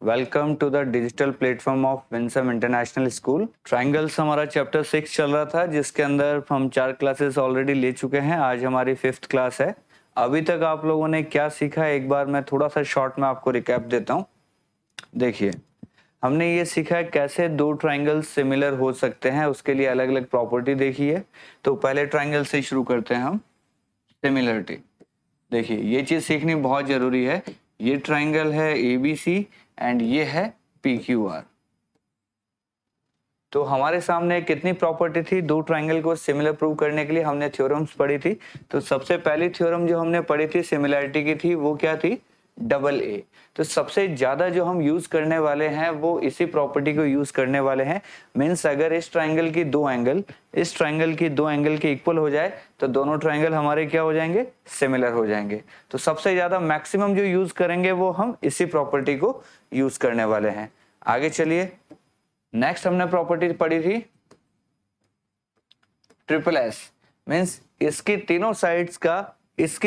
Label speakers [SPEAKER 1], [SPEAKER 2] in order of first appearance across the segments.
[SPEAKER 1] Welcome to the digital platform of Winsome International School. Triangles हमारा chapter 6 चल रहा था, जिसके अंदर हम 4 क्लासेस ऑलरेडी ले चुके हैं। आज हमारी 5th क्लास है। अभी तक आप लोगों ने क्या सीखा है, एक बार मैं थोड़ा सा शॉर्ट में आपको रिकैप देता हूँ। देखिए, हमने ये सीखा है कैसे दो ट्राइंगल्स सिमिलर हो सकते हैं, उसके लिए अलग अलग प्रॉपर्टी देखी है। तो पहले ट्राइंगल से शुरू करते हैं हम, सिमिलरिटी। देखिए, ये चीज सीखनी बहुत जरूरी है। ये ट्राइंगल है ABC एंड ये है PQR। तो हमारे सामने कितनी प्रॉपर्टी थी दो ट्राइंगल को सिमिलर प्रूव करने के लिए? हमने थ्योरम्स पढ़ी थी। तो सबसे पहली थ्योरम जो हमने पढ़ी थी सिमिलरिटी की थी, वो क्या थी? AA। तो सबसे ज्यादा जो हम यूज करने वाले हैं वो इसी प्रॉपर्टी को यूज करने वाले हैं। मीन्स अगर इस ट्राइंगल की दो एंगल इस ट्राइंगल की दो एंगल के इक्वल हो जाए तो दोनों ट्राइंगल हमारे क्या हो जाएंगे? सिमिलर हो जाएंगे। तो सबसे ज्यादा मैक्सिमम जो यूज करेंगे वो हम इसी प्रॉपर्टी को यूज करने वाले हैं। आगे चलिए, नेक्स्ट हमने प्रॉपर्टी पढ़ी थी SSS। मीन्स इसकी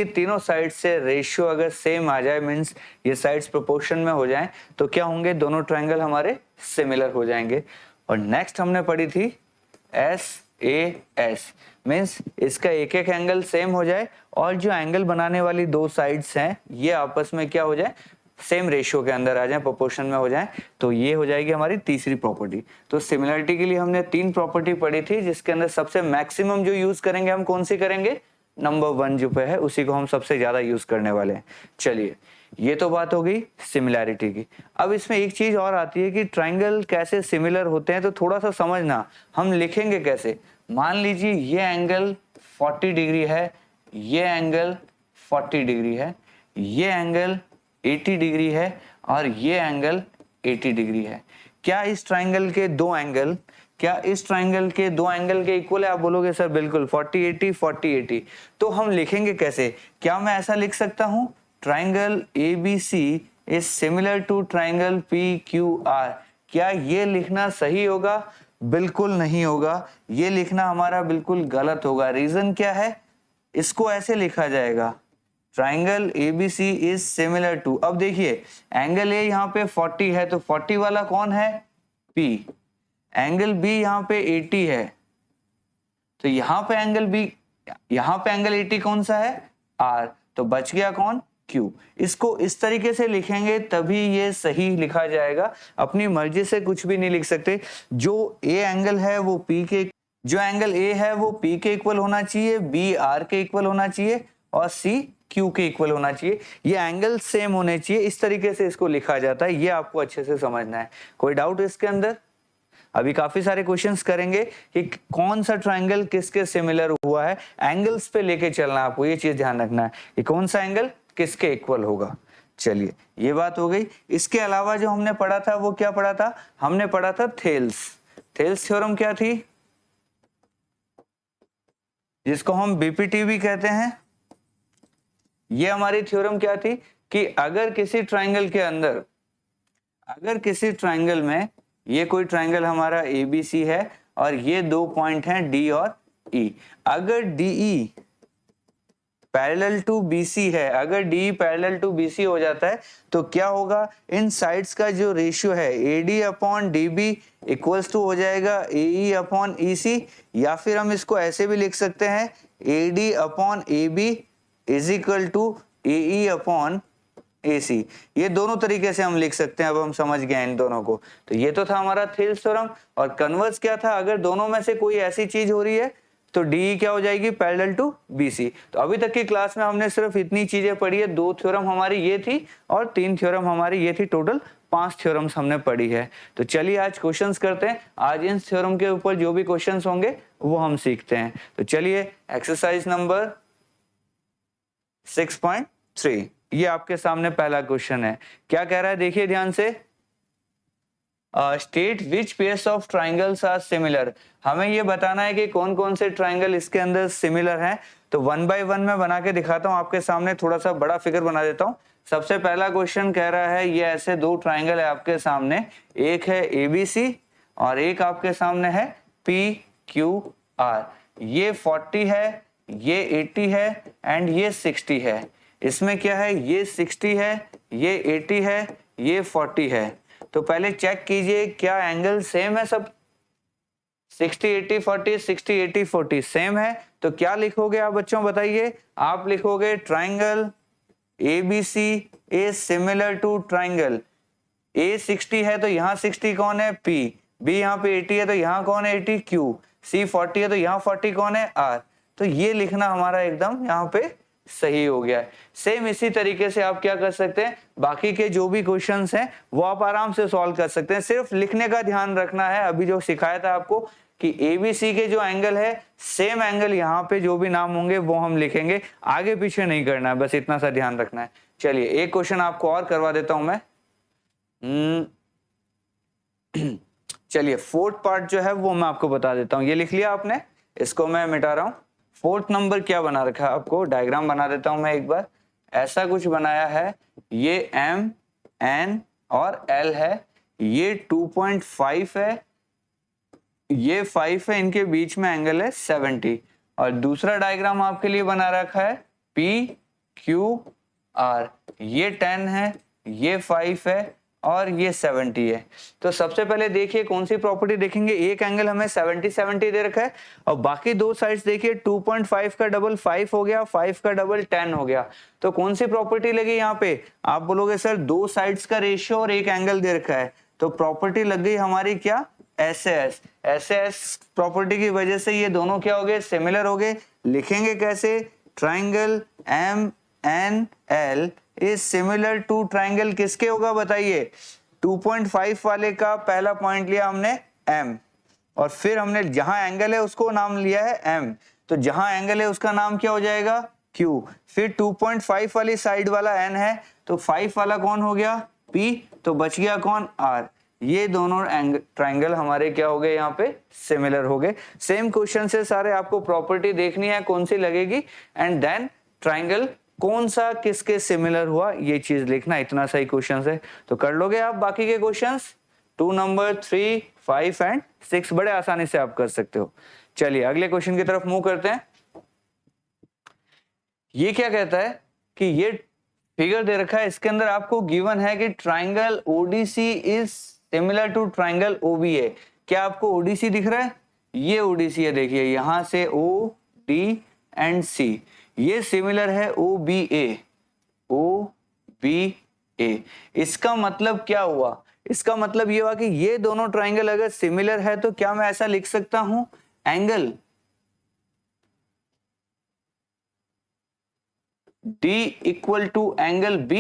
[SPEAKER 1] तीनों साइड से रेशियो अगर सेम आ जाए, मीन्स ये साइड्स प्रोपोर्शन में हो जाएं, तो क्या होंगे? दोनों ट्राइंगल हमारे सिमिलर हो जाएंगे। और नेक्स्ट हमने पढ़ी थी SAS। मीन्स इसका एक एक एंगल सेम हो जाए और जो एंगल बनाने वाली दो साइड्स हैं ये आपस में क्या हो जाए? सेम रेशियो के अंदर आ जाए, प्रोपोर्शन में हो जाए। तो ये हो जाएगी हमारी तीसरी प्रॉपर्टी। तो सिमिलरिटी के लिए हमने 3 प्रॉपर्टी पढ़ी थी, जिसके अंदर सबसे मैक्सिमम जो यूज करेंगे हम कौन सी करेंगे? नंबर 1 जो पे है उसी को हम सबसे ज्यादा यूज करने वाले हैं। चलिए, ये तो बात हो गई सिमिलैरिटी की। अब इसमें एक चीज और आती है कि ट्राइंगल कैसे सिमिलर होते हैं, तो थोड़ा सा समझना। हम लिखेंगे कैसे? मान लीजिए ये एंगल 40 डिग्री है, ये एंगल 40 डिग्री है, ये एंगल 80 डिग्री है और ये एंगल 80 डिग्री है। क्या इस ट्राइंगल के दो एंगल के इक्वल है? आप बोलोगे सर बिल्कुल, 40 80 40 80। तो हम लिखेंगे कैसे? क्या मैं ऐसा लिख सकता हूं, triangle ABC is similar to triangle PQR? क्या ये लिखना सही होगा? बिल्कुल नहीं होगा। ये लिखना हमारा बिल्कुल गलत होगा। रीजन क्या है? इसको ऐसे लिखा जाएगा, triangle ABC is similar to. अब देखिए, एंगल A यहाँ पे 40 है, तो 40 वाला कौन है? P। एंगल B यहाँ पे 80 है, तो यहाँ पे एंगल 80 कौन सा है? R। तो बच गया कौन? Q। इसको इस तरीके से लिखेंगे तभी ये सही लिखा जाएगा। अपनी मर्जी से कुछ भी नहीं लिख सकते। जो एंगल है वो जो एंगल A है वो P के इक्वल होना चाहिए, B R के इक्वल होना चाहिए और C Q के इक्वल होना चाहिए। ये एंगल सेम होने चाहिए। इस तरीके से इसको लिखा जाता है। ये आपको अच्छे से समझना है। कोई डाउट इसके अंदर? अभी काफी सारे क्वेश्चंस करेंगे कि कौन सा ट्राइंगल किसके सिमिलर हुआ है। एंगल्स पे लेके चलना, आपको ये चीज ध्यान रखना है कि कौन सा एंगल किसके इक्वल होगा। चलिए, ये बात हो गई। इसके अलावा जो हमने पढ़ा था वो क्या पढ़ा था? हमने पढ़ा था थेल्स थ्योरम। क्या थी? जिसको हम BPT भी कहते हैं। ये हमारी थ्योरम क्या थी कि अगर किसी ट्राइंगल में ये कोई ट्राइंगल हमारा ABC है और ये दो पॉइंट हैं D और E। अगर DE पैरेलल टू BC है, अगर DE पैरेलल टू BC हो जाता है तो क्या होगा? इन साइड्स का जो रेशियो है AD upon DB equals to हो जाएगा AE अपॉन EC। या फिर हम इसको ऐसे भी लिख सकते हैं AD upon AB is equal to AE upon AC। ये दोनों तरीके से हम लिख सकते हैं। अब हम समझ गए इन दोनों को। तो ये तो था हमारा थेल्स थ्योरम। और कन्वर्स क्या था? अगर दोनों में से कोई ऐसी चीज हो रही है तो DE क्या हो जाएगी? Parallel to BC। तो अभी तक की क्लास में हमने सिर्फ इतनी चीजें पढ़ी है। 2 थ्योरम हमारी ये थी और 3 थ्योरम हमारी ये थी। टोटल 5 थ्योरम्स हमने पढ़ी है। तो चलिए आज क्वेश्चंस करते हैं। आज इन थ्योरम के ऊपर जो भी क्वेश्चंस होंगे वो हम सीखते हैं। तो चलिए, एक्सरसाइज नंबर 6.3, ये आपके सामने पहला क्वेश्चन है। क्या कह रहा है? देखिए ध्यान से, state which pairs of triangles are similar. हमें ये बताना है कि कौन कौन से ट्राइंगल इसके अंदर सिमिलर हैं। तो 1 बाय 1 मैं बना के दिखाता हूं आपके सामने। थोड़ा सा बड़ा फिगर बना देता हूं। सबसे पहला क्वेश्चन कह रहा है, ये ऐसे दो ट्राइंगल है आपके सामने, एक है ABC और एक आपके सामने है PQR। ये 40 है, ये 80 है एंड ये 60 है। इसमें क्या है? ये 60 है, ये 80 है, ये 40 है। तो पहले चेक कीजिए क्या एंगल सेम है सब। 60 80 40 60 80 40 सेम है, तो क्या लिखोगे आप बच्चों बताइए। आप लिखोगे triangle ABC is similar to triangle A 60 है तो यहाँ 60 कौन है P, B यहाँ पे 80 है तो यहाँ कौन है 80 Q, C 40 है तो यहाँ 40 कौन है R। तो ये लिखना हमारा एकदम यहाँ पे सही हो गया है। सेम इसी तरीके से आप क्या कर सकते हैं, बाकी के जो भी क्वेश्चंस हैं वो आप आराम से सॉल्व कर सकते हैं। सिर्फ लिखने का ध्यान रखना है। अभी जो सिखाया था आपको कि ABC के जो एंगल है सेम एंगल यहाँ पे जो भी नाम होंगे वो हम लिखेंगे, आगे पीछे नहीं करना है, बस इतना सा ध्यान रखना है। चलिए एक क्वेश्चन आपको और करवा देता हूं मैं। चलिए फोर्थ पार्ट जो है वो मैं आपको बता देता हूं। ये लिख लिया आपने, इसको मैं मिटा रहा हूं। फोर्थ नंबर क्या बना रखा है आपको, डायग्राम बना देता हूं मैं एक बार। ऐसा कुछ बनाया है, ये M N और L है, ये 2.5 है, ये 5 है, इनके बीच में एंगल है 70। और दूसरा डायग्राम आपके लिए बना रखा है P Q R, ये 10 है, ये 5 है और ये 70 है। तो सबसे पहले देखिए कौन सी प्रॉपर्टी देखेंगे। एक एंगल हमें 70 70 दे रखा है और बाकी दो साइड्स देखिए 2.5 का डबल 5 हो गया, 5 का डबल 10 हो गया। तो कौन सी प्रॉपर्टी लगी यहाँ पे, आप बोलोगे सर दो साइड्स का रेशियो और एक एंगल दे रखा है, तो प्रॉपर्टी लग गई हमारी क्या, SAS। SAS प्रॉपर्टी की वजह से ये दोनों क्या हो गए, सिमिलर हो गए। लिखेंगे कैसे, triangle MNL is similar to triangle किसके होगा बताइए। 2.5 वाले का पहला पॉइंट लिया हमने M, और फिर हमने जहां एंगल है उसको नाम लिया है M, तो जहां एंगल है उसका नाम क्या हो जाएगा Q। फिर 2.5 वाली साइड वाला N है, तो 5 वाला कौन हो गया P, तो बच गया कौन R। ये दोनों ट्राइंगल हमारे क्या हो गए, यहाँ पे सिमिलर हो गए। सेम क्वेश्चन से सारे आपको प्रॉपर्टी देखनी है कौन सी लगेगी, एंड देन ट्राइंगल कौन सा किसके सिमिलर हुआ ये चीज लिखना। इतना सही क्वेश्चन है, तो कर लोगे आप बाकी के क्वेश्चंस। 2 नंबर 3 5 एंड 6 बड़े आसानी से आप कर सकते हो। चलिए अगले क्वेश्चन की तरफ मूव करते हैं। ये क्या कहता है कि ये फिगर दे रखा है, इसके अंदर आपको गिवन है कि triangle ODC is similar to triangle OBA। क्या आपको ODC दिख रहा है, ये ODC है, देखिए यहां से O D एंड C, ये सिमिलर है OBA। इसका मतलब क्या हुआ, इसका मतलब ये हुआ कि ये दोनों ट्राइंगल अगर सिमिलर है तो क्या मैं ऐसा लिख सकता हूं, angle D equal to angle B,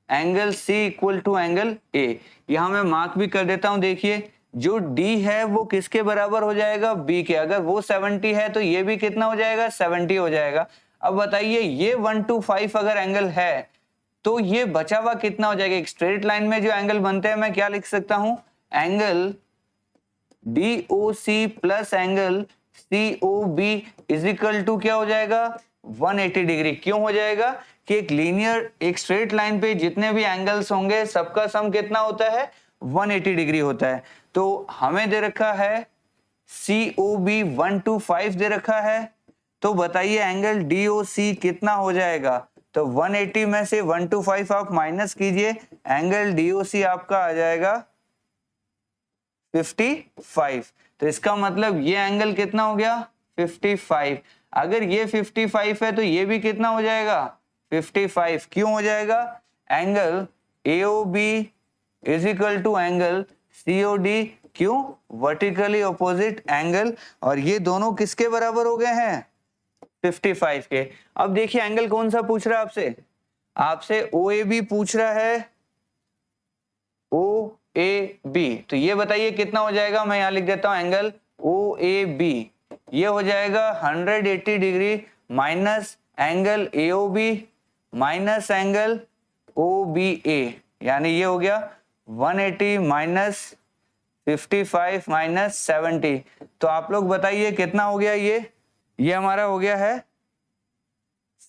[SPEAKER 1] angle C equal to angle A। यहां मैं मार्क भी कर देता हूं, देखिए जो D है वो किसके बराबर हो जाएगा, B के। अगर वो 70 है तो ये भी कितना हो जाएगा, 70 हो जाएगा। अब बताइए ये 1 to 5 अगर एंगल है तो ये बचा हुआ कितना हो जाएगा। एक स्ट्रेट लाइन में जो एंगल बनते हैं मैं क्या लिख सकता हूं, angle DOC plus angle COB is equal to क्या हो जाएगा, 180 डिग्री। क्यों हो जाएगा कि एक लीनियर एक स्ट्रेट लाइन पे जितने भी एंगल्स होंगे सबका सम कितना होता है, 180 डिग्री होता है। तो हमें दे रखा है COB 1 to 5 दे रखा है, तो बताइए एंगल DOC कितना हो जाएगा। तो 180 में से 1 to 5 आप माइनस कीजिए, एंगल DOC आपका आ जाएगा 55। तो इसका मतलब ये एंगल कितना हो गया, 55। अगर ये 55 है तो ये भी कितना हो जाएगा, 55। क्यों हो जाएगा, angle AOB is equal to angle COD। क्यों, वर्टिकली ऑपोजिट एंगल, और ये दोनों किसके बराबर हो गए हैं, 55 के। अब देखिए एंगल कौन सा पूछ रहा है आपसे, आपसे OAB पूछ रहा है, OAB। तो ये बताइए कितना हो जाएगा, मैं यहां लिख देता हूं एंगल OAB, ये हो जाएगा 180 degree minus angle AOB minus angle OBA, यानी ये हो गया 180 माइनस 55 माइनस 70। तो आप लोग बताइए कितना हो गया, ये हमारा हो गया है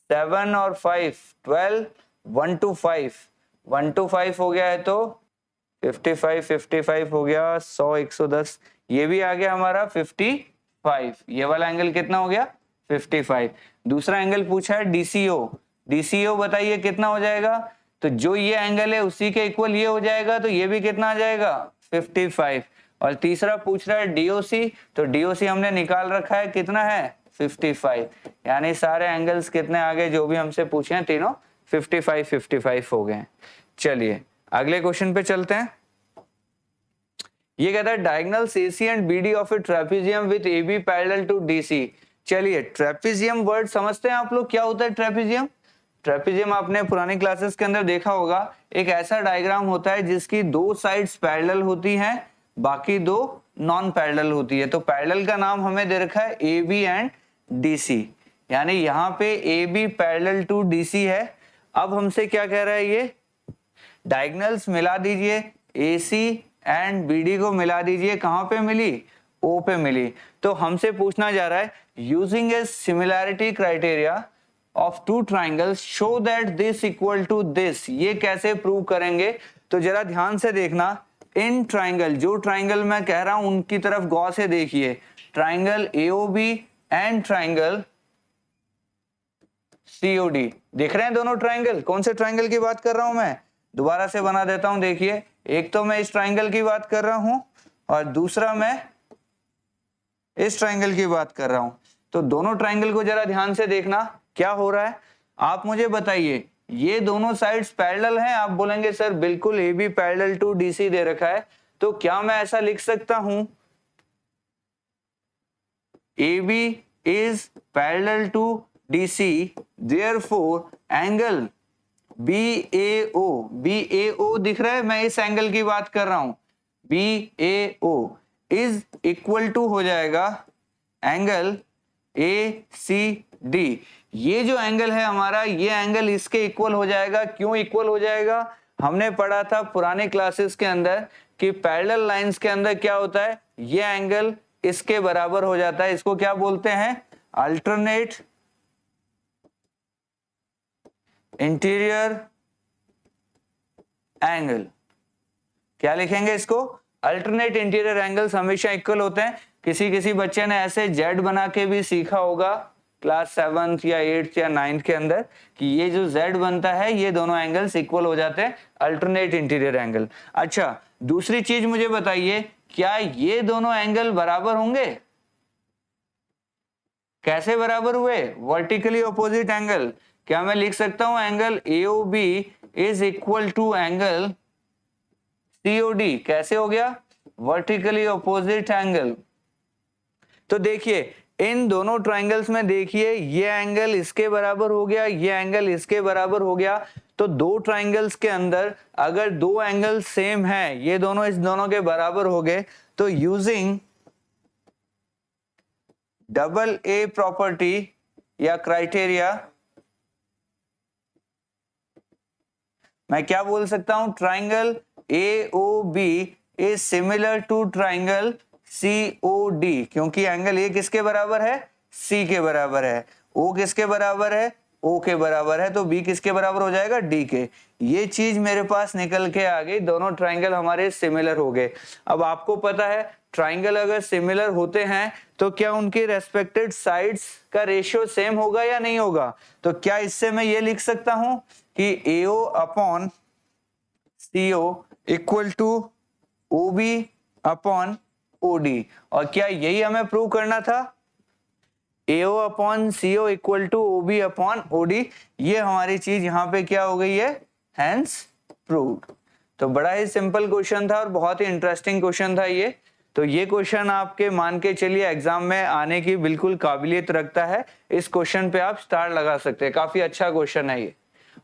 [SPEAKER 1] 7 और 5 12, 1 to 5 1 to 5 हो गया है, तो 55 हो गया, 100 110, ये भी आ गया हमारा 55। ये वाला एंगल कितना हो गया, 55। दूसरा एंगल पूछा है DCO, DCO बताइए कितना हो जाएगा, तो जो ये एंगल है उसी के इक्वल ये हो जाएगा, तो ये भी कितना आ जाएगा 55। और तीसरा पूछ रहा है डीओसी, तो डीओसी हमने निकाल रखा है, कितना है 55। यानी सारे एंगल्स कितने आ गए जो भी हमसे पूछे हैं तीनों 55 हो गए। चलिए अगले क्वेश्चन पे चलते हैं। ये कहता है diagonal AC and BD of a trapezium with AB parallel to DC। चलिए ट्रेपेजियम वर्ड समझते हैं आप लोग, क्या होता है ट्रेपेजियम। ट्रेपेजियम आपने पुरानी क्लासेस के अंदर देखा होगा, एक ऐसा डायग्राम होता है जिसकी दो साइड्स पैरेलल होती हैं, बाकी दो नॉन पैरेलल होती है। तो पैरेलल का नाम हमें दे रखा है AB एंड DC, यानी यहाँ पे AB पैरेलल टू DC है। अब हमसे क्या कह रहा है, ये डायगोनल्स मिला दीजिए, AC एंड BD को मिला दीजिए, कहां पे मिली, O पे मिली। तो हमसे पूछना जा रहा है using a similarity criteria of two triangles show that this equal to this. ये कैसे प्रूव करेंगे, तो जरा ध्यान से देखना। इन ट्राइंगल, जो ट्राइंगल मैं कह रहा हूं उनकी तरफ गौर से देखिए, triangle AOB and triangle COD। देख रहे हैं दोनों ट्राइंगल, कौन से ट्राइंगल की बात कर रहा हूं मैं, दोबारा से बना देता हूं। देखिए एक तो मैं इस ट्राइंगल की बात कर रहा हूं और दूसरा मैं इस ट्राइंगल की बात कर रहा हूं। तो दोनों ट्राइंगल को जरा ध्यान से देखना क्या हो रहा है। आप मुझे बताइए, ये दोनों साइड्स पैरेलल हैं, आप बोलेंगे सर बिल्कुल AB पैरेलल टू DC दे रखा है, तो क्या मैं ऐसा लिख सकता हूं AB is parallel to DC, therefore angle BAO दिख रहा है, मैं इस एंगल की बात कर रहा हूं, BAO इज इक्वल टू हो जाएगा एंगल ACD। ये जो एंगल है हमारा, ये एंगल इसके इक्वल हो जाएगा। क्यों इक्वल हो जाएगा, हमने पढ़ा था पुराने क्लासेस के अंदर कि पैरेलल लाइंस के अंदर क्या होता है, ये एंगल इसके बराबर हो जाता है। इसको क्या बोलते हैं, अल्टरनेट इंटीरियर एंगल। क्या लिखेंगे इसको, अल्टरनेट इंटीरियर एंगल्स हमेशा इक्वल होते हैं। किसी किसी बच्चे ने ऐसे जेड बना के भी सीखा होगा क्लास 7th या 8th या 9th के अंदर, कि ये जो जेड बनता है ये दोनों एंगल्स इक्वल हो जाते हैं, अल्टरनेट इंटीरियर एंगल। अच्छा दूसरी चीज मुझे बताइए, क्या ये दोनों एंगल बराबर होंगे, कैसे बराबर हुए, वर्टिकली ऑपोजिट एंगल। क्या मैं लिख सकता हूं angle AOB is equal to angle COD, कैसे हो गया, वर्टिकली ऑपोजिट एंगल। तो देखिए इन दोनों ट्राइंगल्स में देखिए, ये एंगल इसके बराबर हो गया, ये एंगल इसके बराबर हो गया। तो दो ट्राइंगल्स के अंदर अगर दो एंगल सेम है, ये दोनों इस दोनों के बराबर हो गए, तो यूजिंग AA प्रॉपर्टी या क्राइटेरिया मैं क्या बोल सकता हूं, triangle AOB is similar to triangle COD, क्योंकि एंगल A किसके बराबर है, C के बराबर है, O किसके बराबर है, O के बराबर है, तो B किसके बराबर हो जाएगा, D के। ये चीज मेरे पास निकल के आ गई, दोनों ट्राइंगल हमारे सिमिलर हो गए। अब आपको पता है ट्राइंगल अगर सिमिलर होते हैं तो क्या उनके रेस्पेक्टेड साइड्स का रेशियो सेम होगा या नहीं होगा। तो क्या इससे मैं ये लिख सकता हूं कि AO upon CO equal to OB upon OD, और क्या यही हमें प्रूव करना था, AO upon CO equal to OB upon OD। ये हमारी चीज यहाँ पे क्या हो गई है, हैंस प्रूव्ड। तो बड़ा ही सिंपल क्वेश्चन था और बहुत ही इंटरेस्टिंग क्वेश्चन था ये। तो ये क्वेश्चन आपके मान के चलिए एग्जाम में आने की बिल्कुल काबिलियत रखता है। इस क्वेश्चन पे आप स्टार लगा सकते हैं, काफी अच्छा क्वेश्चन है ये।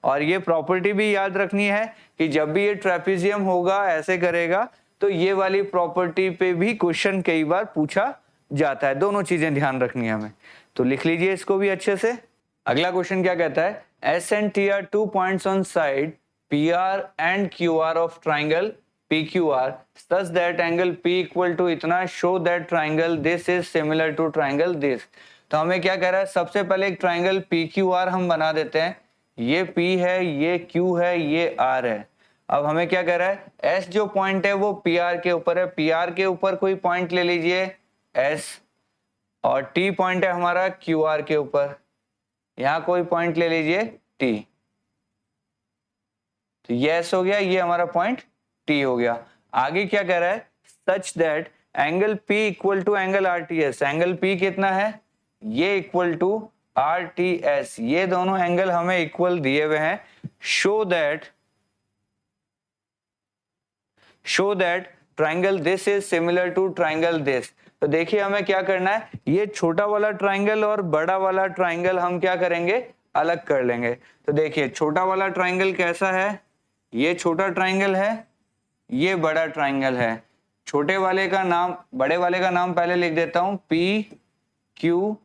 [SPEAKER 1] और ये प्रॉपर्टी भी याद रखनी है कि जब भी ये ट्रेपेजियम होगा ऐसे करेगा, तो ये वाली प्रॉपर्टी पे भी क्वेश्चन कई बार पूछा जाता है। दोनों चीजें ध्यान रखनी है हमें, तो लिख लीजिए इसको भी अच्छे से। अगला क्वेश्चन क्या कहता है, S and T are 2 points on side PR and QR of triangle PQR such that angle P equal to इतना, show that triangle this is similar to triangle this। तो हमें क्या कह रहा है, सबसे पहले एक ट्राइंगल PQR हम बना देते हैं, ये P है, ये Q है, ये R है। अब हमें क्या कह रहा है, S जो पॉइंट है वो PR के ऊपर है, PR के ऊपर कोई पॉइंट ले लीजिए S, और T पॉइंट है हमारा QR के ऊपर, यहां कोई पॉइंट ले लीजिए T। तो ये S हो गया, ये हमारा पॉइंट T हो गया। आगे क्या कह रहा है, such that angle P equal to angle RTS, angle P कितना है, ये इक्वल टू RTS, ये दोनों एंगल हमें इक्वल दिए हुए हैं। Show that triangle this is similar to triangle this. तो देखिए हमें क्या करना है, ये छोटा वाला ट्राइंगल और बड़ा वाला ट्राइंगल हम क्या करेंगे, अलग कर लेंगे। तो देखिए छोटा वाला ट्राइंगल कैसा है, ये छोटा ट्राइंगल है, ये बड़ा ट्राइंगल है। छोटे वाले का नाम, बड़े वाले का नाम पहले लिख देता हूं, PQR।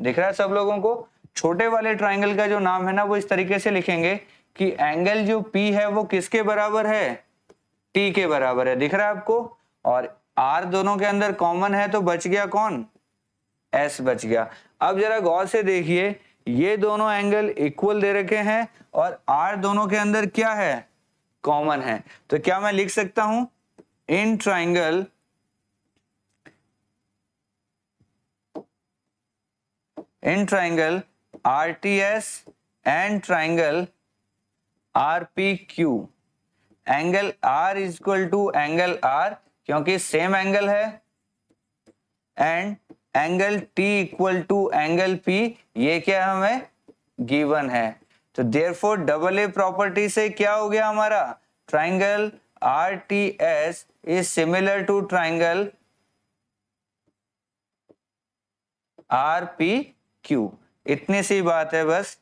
[SPEAKER 1] दिख रहा है सब लोगों को। छोटे वाले ट्राइंगल का जो नाम है ना, वो इस तरीके से लिखेंगे कि एंगल जो P है वो किसके बराबर है, T के बराबर है। दिख रहा है आपको। और R दोनों के अंदर कॉमन है, तो बच गया कौन, S बच गया। अब जरा गौर से देखिए, ये दोनों एंगल इक्वल दे रखे हैं और R दोनों के अंदर क्या है, कॉमन है। तो क्या मैं लिख सकता हूं, in triangle RTS and triangle RPQ, angle R is equal to angle R क्योंकि सेम एंगल है, and angle T equal to angle P, ये क्या हमें गिवन है। तो देयरफॉर डबल ए प्रॉपर्टी से क्या हो गया हमारा, triangle RTS is similar to triangle RPQ। इतनी सी बात है बस।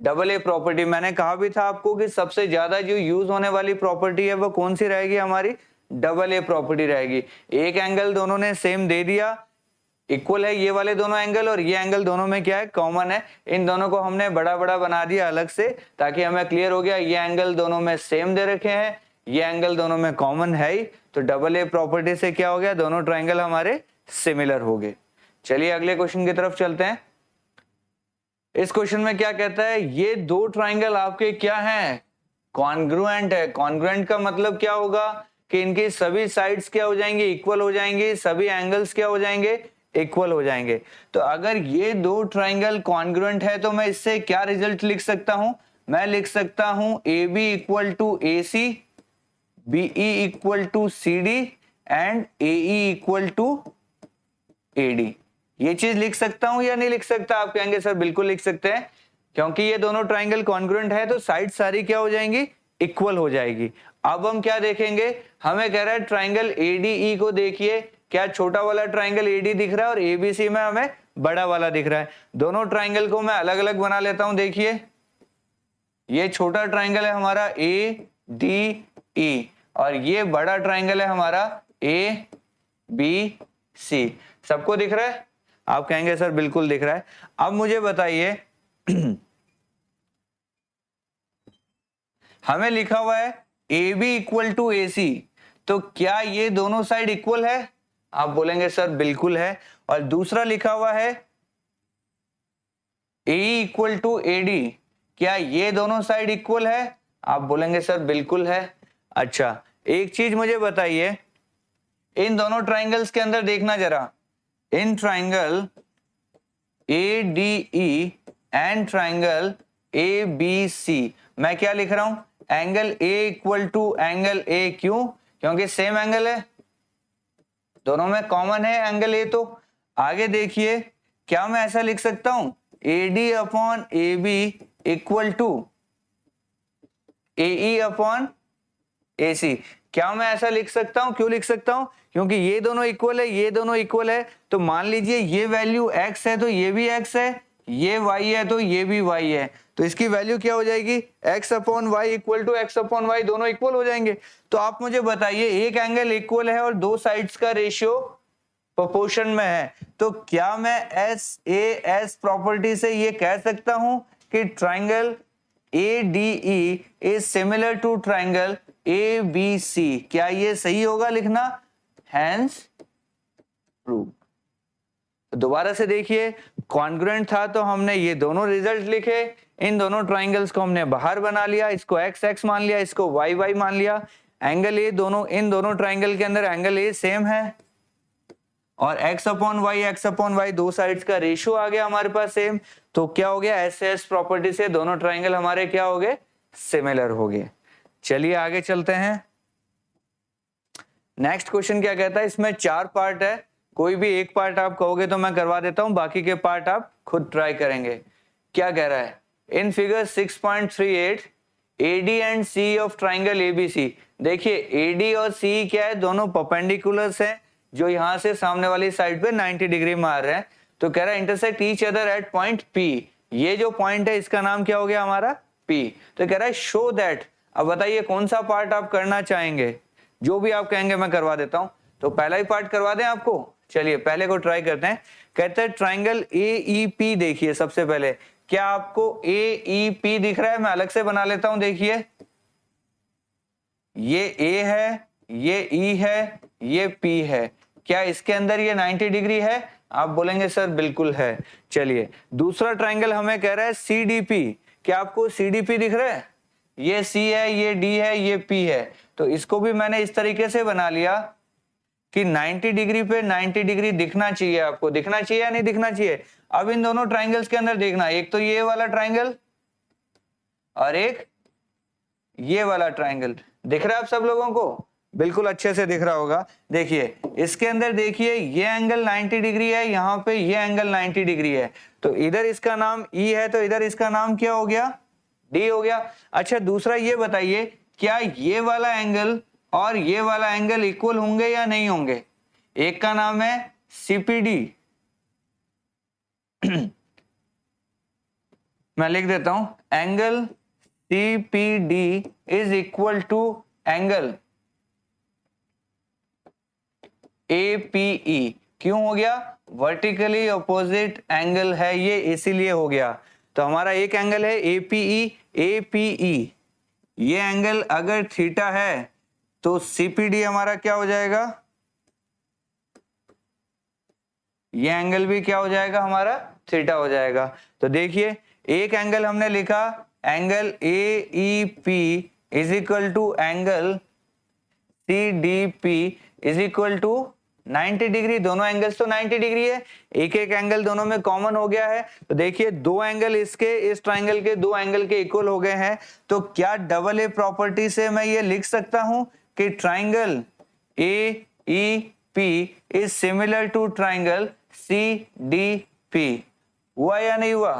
[SPEAKER 1] डबल ए प्रॉपर्टी मैंने कहा भी था आपको कि सबसे ज्यादा जो यूज होने वाली प्रॉपर्टी है वो कौन सी रहेगी हमारी, डबल ए प्रॉपर्टी रहेगी। एक एंगल दोनों ने सेम दे दिया, इक्वल है ये वाले दोनों एंगल, और ये एंगल दोनों में क्या है, कॉमन है। इन दोनों को हमने बड़ा बड़ा बना दिया अलग से, ताकि हमें क्लियर हो गया ये एंगल दोनों में सेम दे रखे हैं, ये एंगल दोनों में कॉमन है ही। तो डबल ए प्रॉपर्टी से क्या हो गया, दोनों ट्राइंगल हमारे सिमिलर हो गए। चलिए अगले क्वेश्चन की तरफ चलते हैं। इस क्वेश्चन में क्या कहता है, ये दो ट्राइंगल आपके क्या हैं, कॉन्ग्रुएंट है। कॉन्ग्रुएंट का मतलब क्या होगा कि इनकी सभी साइड्स क्या हो जाएंगे, इक्वल हो जाएंगे, सभी एंगल्स क्या हो जाएंगे, इक्वल हो जाएंगे। तो अगर ये दो ट्राइंगल कॉन्ग्रुएंट है तो मैं इससे क्या रिजल्ट लिख सकता हूं, मैं लिख सकता हूं AB equal to AC, BE equal to CD and AE equal to AD। ये चीज लिख सकता हूं या नहीं लिख सकता, आप कहेंगे सर बिल्कुल लिख सकते हैं, क्योंकि ये दोनों ट्राइंगल कॉन्ग्रुएंट है तो साइड सारी क्या हो जाएंगी, इक्वल हो जाएगी। अब हम क्या देखेंगे, हमें कह रहा है ट्राइंगल ADE को देखिए, क्या छोटा वाला ट्राइंगल AD दिख रहा है और ABC में हमें बड़ा वाला दिख रहा है। दोनों ट्राइंगल को मैं अलग अलग बना लेता हूं। देखिए ये छोटा ट्राइंगल है हमारा ADE और ये बड़ा ट्राइंगल है हमारा ABC। सबको दिख रहा है, आप कहेंगे सर बिल्कुल दिख रहा है। अब मुझे बताइए हमें लिखा हुआ है AB इक्वल टू AC, तो क्या ये दोनों साइड इक्वल है, आप बोलेंगे सर बिल्कुल है। और दूसरा लिखा हुआ है AE इक्वल टू AD, क्या ये दोनों साइड इक्वल है, आप बोलेंगे सर बिल्कुल है। अच्छा एक चीज मुझे बताइए, इन दोनों ट्राइंगल्स के अंदर देखना जरा, in triangle ADE and triangle ABC मैं क्या लिख रहा हूं, angle A equal to angle A, क्यों, क्योंकि सेम एंगल है, दोनों में कॉमन है एंगल A। तो आगे देखिए क्या मैं ऐसा लिख सकता हूं, AD upon AB equal to AE upon AC, क्या मैं ऐसा लिख सकता हूं, क्यों लिख सकता हूं, क्योंकि ये दोनों इक्वल है, ये दोनों इक्वल है। तो मान लीजिए ये वैल्यू x है तो ये भी x है, ये y है तो ये भी y है, तो इसकी वैल्यू क्या हो जाएगी, x upon Y equal to X upon Y, दोनों इक्वल हो जाएंगे। तो आप मुझे बताइए एक एंगल इक्वल है और दो साइड्स का रेशियो प्रोपोर्शन में है, तो क्या मैं SAS प्रॉपर्टी से ये कह सकता हूं कि triangle ADE is similar to triangle ABC, क्या ये सही होगा लिखना, हैंस प्रूव। दोबारा से देखिए, कॉन्ग्रुएंट था तो हमने ये दोनों रिजल्ट लिखे, इन दोनों ट्राइंगल्स को हमने बाहर बना लिया, इसको x x मान लिया, इसको y y मान लिया। एंगल A दोनों, इन दोनों ट्राइंगल के अंदर एंगल A सेम है और x अपॉन वाई दो साइड्स का रेशियो आ गया हमारे पास सेम। तो क्या हो गया, एस प्रॉपर्टी से दोनों ट्राइंगल हमारे क्या हो गए, सिमिलर हो गए। चलिए आगे चलते हैं। नेक्स्ट क्वेश्चन क्या कहता है, इसमें 4 पार्ट है, कोई भी एक पार्ट आप कहोगे तो मैं करवा देता हूं, बाकी के पार्ट आप खुद ट्राई करेंगे। क्या कह रहा है, in figure 6.38 AD and C of triangle ABC। देखिए AD और C क्या है, दोनों परपेंडिकुलर्स हैं, जो यहां से सामने वाली साइड पे 90 डिग्री मार रहे हैं। तो कह रहा है intersect each other at point P। ये जो पॉइंट है इसका नाम क्या हो गया हमारा, P। तो कह रहा है शो दैट, अब बताइए कौन सा पार्ट आप करना चाहेंगे, जो भी आप कहेंगे मैं करवा देता हूं। तो पहला ही पार्ट करवा दें आपको, चलिए पहले को ट्राई करते हैं। कहते हैं ट्राइंगल AEP, देखिए सबसे पहले क्या आपको AEP दिख रहा है, मैं अलग से बना लेता हूं। देखिए ये A है, ये E है, ये P है, क्या इसके अंदर ये 90 डिग्री है, आप बोलेंगे सर बिल्कुल है। चलिए दूसरा ट्राइंगल हमें कह रहा है CDP, क्या आपको CDP दिख रहा है, ये C है, ये D है, ये P है। तो इसको भी मैंने इस तरीके से बना लिया कि 90 डिग्री पे 90 डिग्री दिखना चाहिए, आपको दिखना चाहिए या नहीं दिखना चाहिए। अब इन दोनों ट्राइंगल्स के अंदर देखना, एक तो ये वाला ट्राइंगल और एक ये वाला ट्राइंगल, दिख रहा है आप सब लोगों को, बिल्कुल अच्छे से दिख रहा होगा। देखिए इसके अंदर देखिए ये एंगल 90 डिग्री है, यहाँ पे ये एंगल 90 डिग्री है, तो इधर इसका नाम E है, तो इधर इसका नाम क्या हो गया, D हो गया। अच्छा दूसरा ये बताइए, क्या ये वाला एंगल और ये वाला एंगल इक्वल होंगे या नहीं होंगे। एक का नाम है CPD, मैं लिख देता हूं, angle CPD is equal to angle APE। क्यों हो गया, वर्टिकली अपोजिट एंगल है ये, इसीलिए हो गया। तो हमारा एक एंगल है APE, ये एंगल अगर थीटा है तो CPD हमारा क्या हो जाएगा, ये एंगल भी क्या हो जाएगा हमारा, थीटा हो जाएगा। तो देखिए एक एंगल हमने लिखा, angle AEP is equal to angle CDP is equal to 90 degree, दोनों एंगल्स तो 90 डिग्री है, एक एक एंगल दोनों में कॉमन हो गया है। तो देखिए दो एंगल इसके, इस ट्राइंगल के दो एंगल के इक्वल हो गए हैं। तो क्या डबल ए प्रॉपर्टी से मैं ये लिख सकता हूं कि triangle AEP is similar to triangle CDP। हुआ या नहीं हुआ।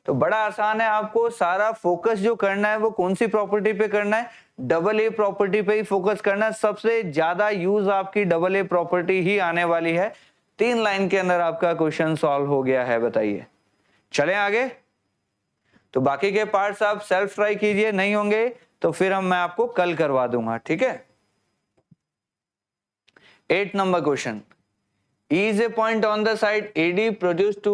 [SPEAKER 1] तो बड़ा आसान है, आपको सारा फोकस जो करना है वो कौन सी प्रॉपर्टी पे करना है, डबल ए प्रॉपर्टी पे ही फोकस करना है। सबसे ज्यादा यूज आपकी डबल ए प्रॉपर्टी ही आने वाली है। 3 लाइन के अंदर आपका क्वेश्चन सॉल्व हो गया है, बताइए। चलें आगे। तो बाकी के पार्ट्स आप सेल्फ ट्राई कीजिए, नहीं होंगे तो फिर मैं आपको कल करवा दूंगा, ठीक है। 8 number question, is a point on the side AD produced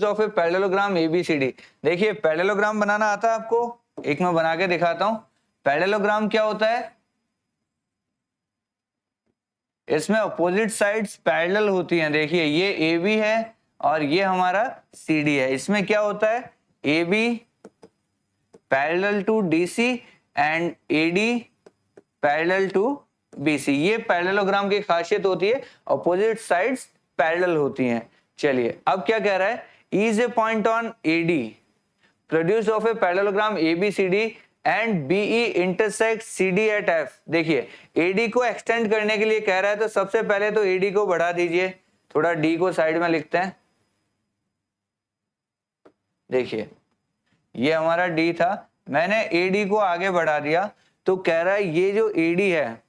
[SPEAKER 1] of a parallelogram ABCD। देखिए पैरेललोग्राम बनाना आता है आपको, एक मैं बना के दिखाता हूं। पैरेललोग्राम क्या होता है, इसमें अपोजिट साइड्स पैरेलल होती हैं। देखिए ये AB है और ये हमारा CD है। इसमें क्या होता है, AB parallel to DC and AD parallel to BC। ये पैरेललोग्राम की खासियत होती है, अपोजिट साइड्स पैरेलल होती हैं। चलिए अब क्या कह रहा है, is a point on AD produce of a parallelogram ABCD and BE intersect CD at F। देखिए AD को एक्सटेंड करने के लिए कह रहा है, तो सबसे पहले तो AD को बढ़ा दीजिए, थोड़ा D को साइड में लिखते हैं। देखिए ये हमारा D था, मैंने AD को आगे बढ़ा दिया, तो कह रहा है ये जो AD है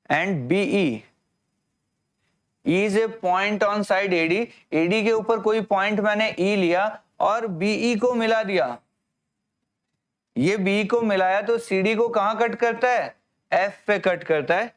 [SPEAKER 1] and BE is a point on side AD। AD के ऊपर कोई पॉइंट मैंने E लिया और BE को मिला दिया। ये BE को मिलाया तो CD को कहां कट करता है, F पे कट करता है,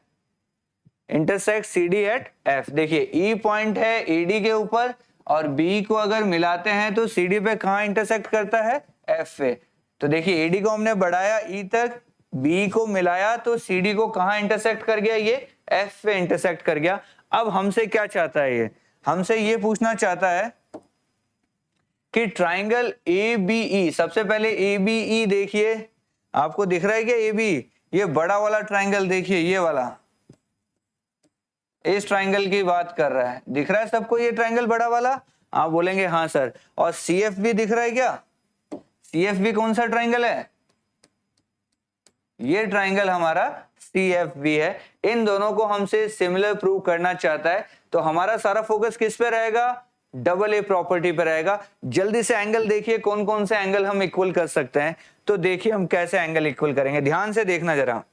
[SPEAKER 1] इंटरसेक्ट CD एट F। देखिए E पॉइंट है AD के ऊपर और BE को अगर मिलाते हैं तो CD पे कहां इंटरसेक्ट करता है, F पे। तो देखिए AD को हमने बढ़ाया E तक, BE को मिलाया तो CD को कहां इंटरसेक्ट कर गया, ये F पे इंटरसेक्ट कर गया। अब हमसे क्या चाहता है, ये हमसे ये पूछना चाहता है कि ट्राइंगल ABE, सबसे पहले ABE देखिए, आपको दिख रहा है क्या ABE, ये बड़ा वाला ट्राइंगल देखिए, ये वाला, इस ट्राइंगल की बात कर रहा है, दिख रहा है सबको ये ट्राइंगल बड़ा वाला। आप बोलेंगे हाँ सर। और CFB दिख रहा है क्या? CFB कौन सा ट्राइंगल है? ये ट्राइंगल हमारा CFB है। इन दोनों को हमसे सिमिलर प्रूव करना चाहता है, तो हमारा सारा फोकस किस पे रहेगा? डबल ए प्रॉपर्टी पे रहेगा। जल्दी से एंगल देखिए कौन कौन से एंगल हम इक्वल कर सकते हैं। तो देखिए हम कैसे एंगल इक्वल करेंगे, ध्यान से देखना जरा।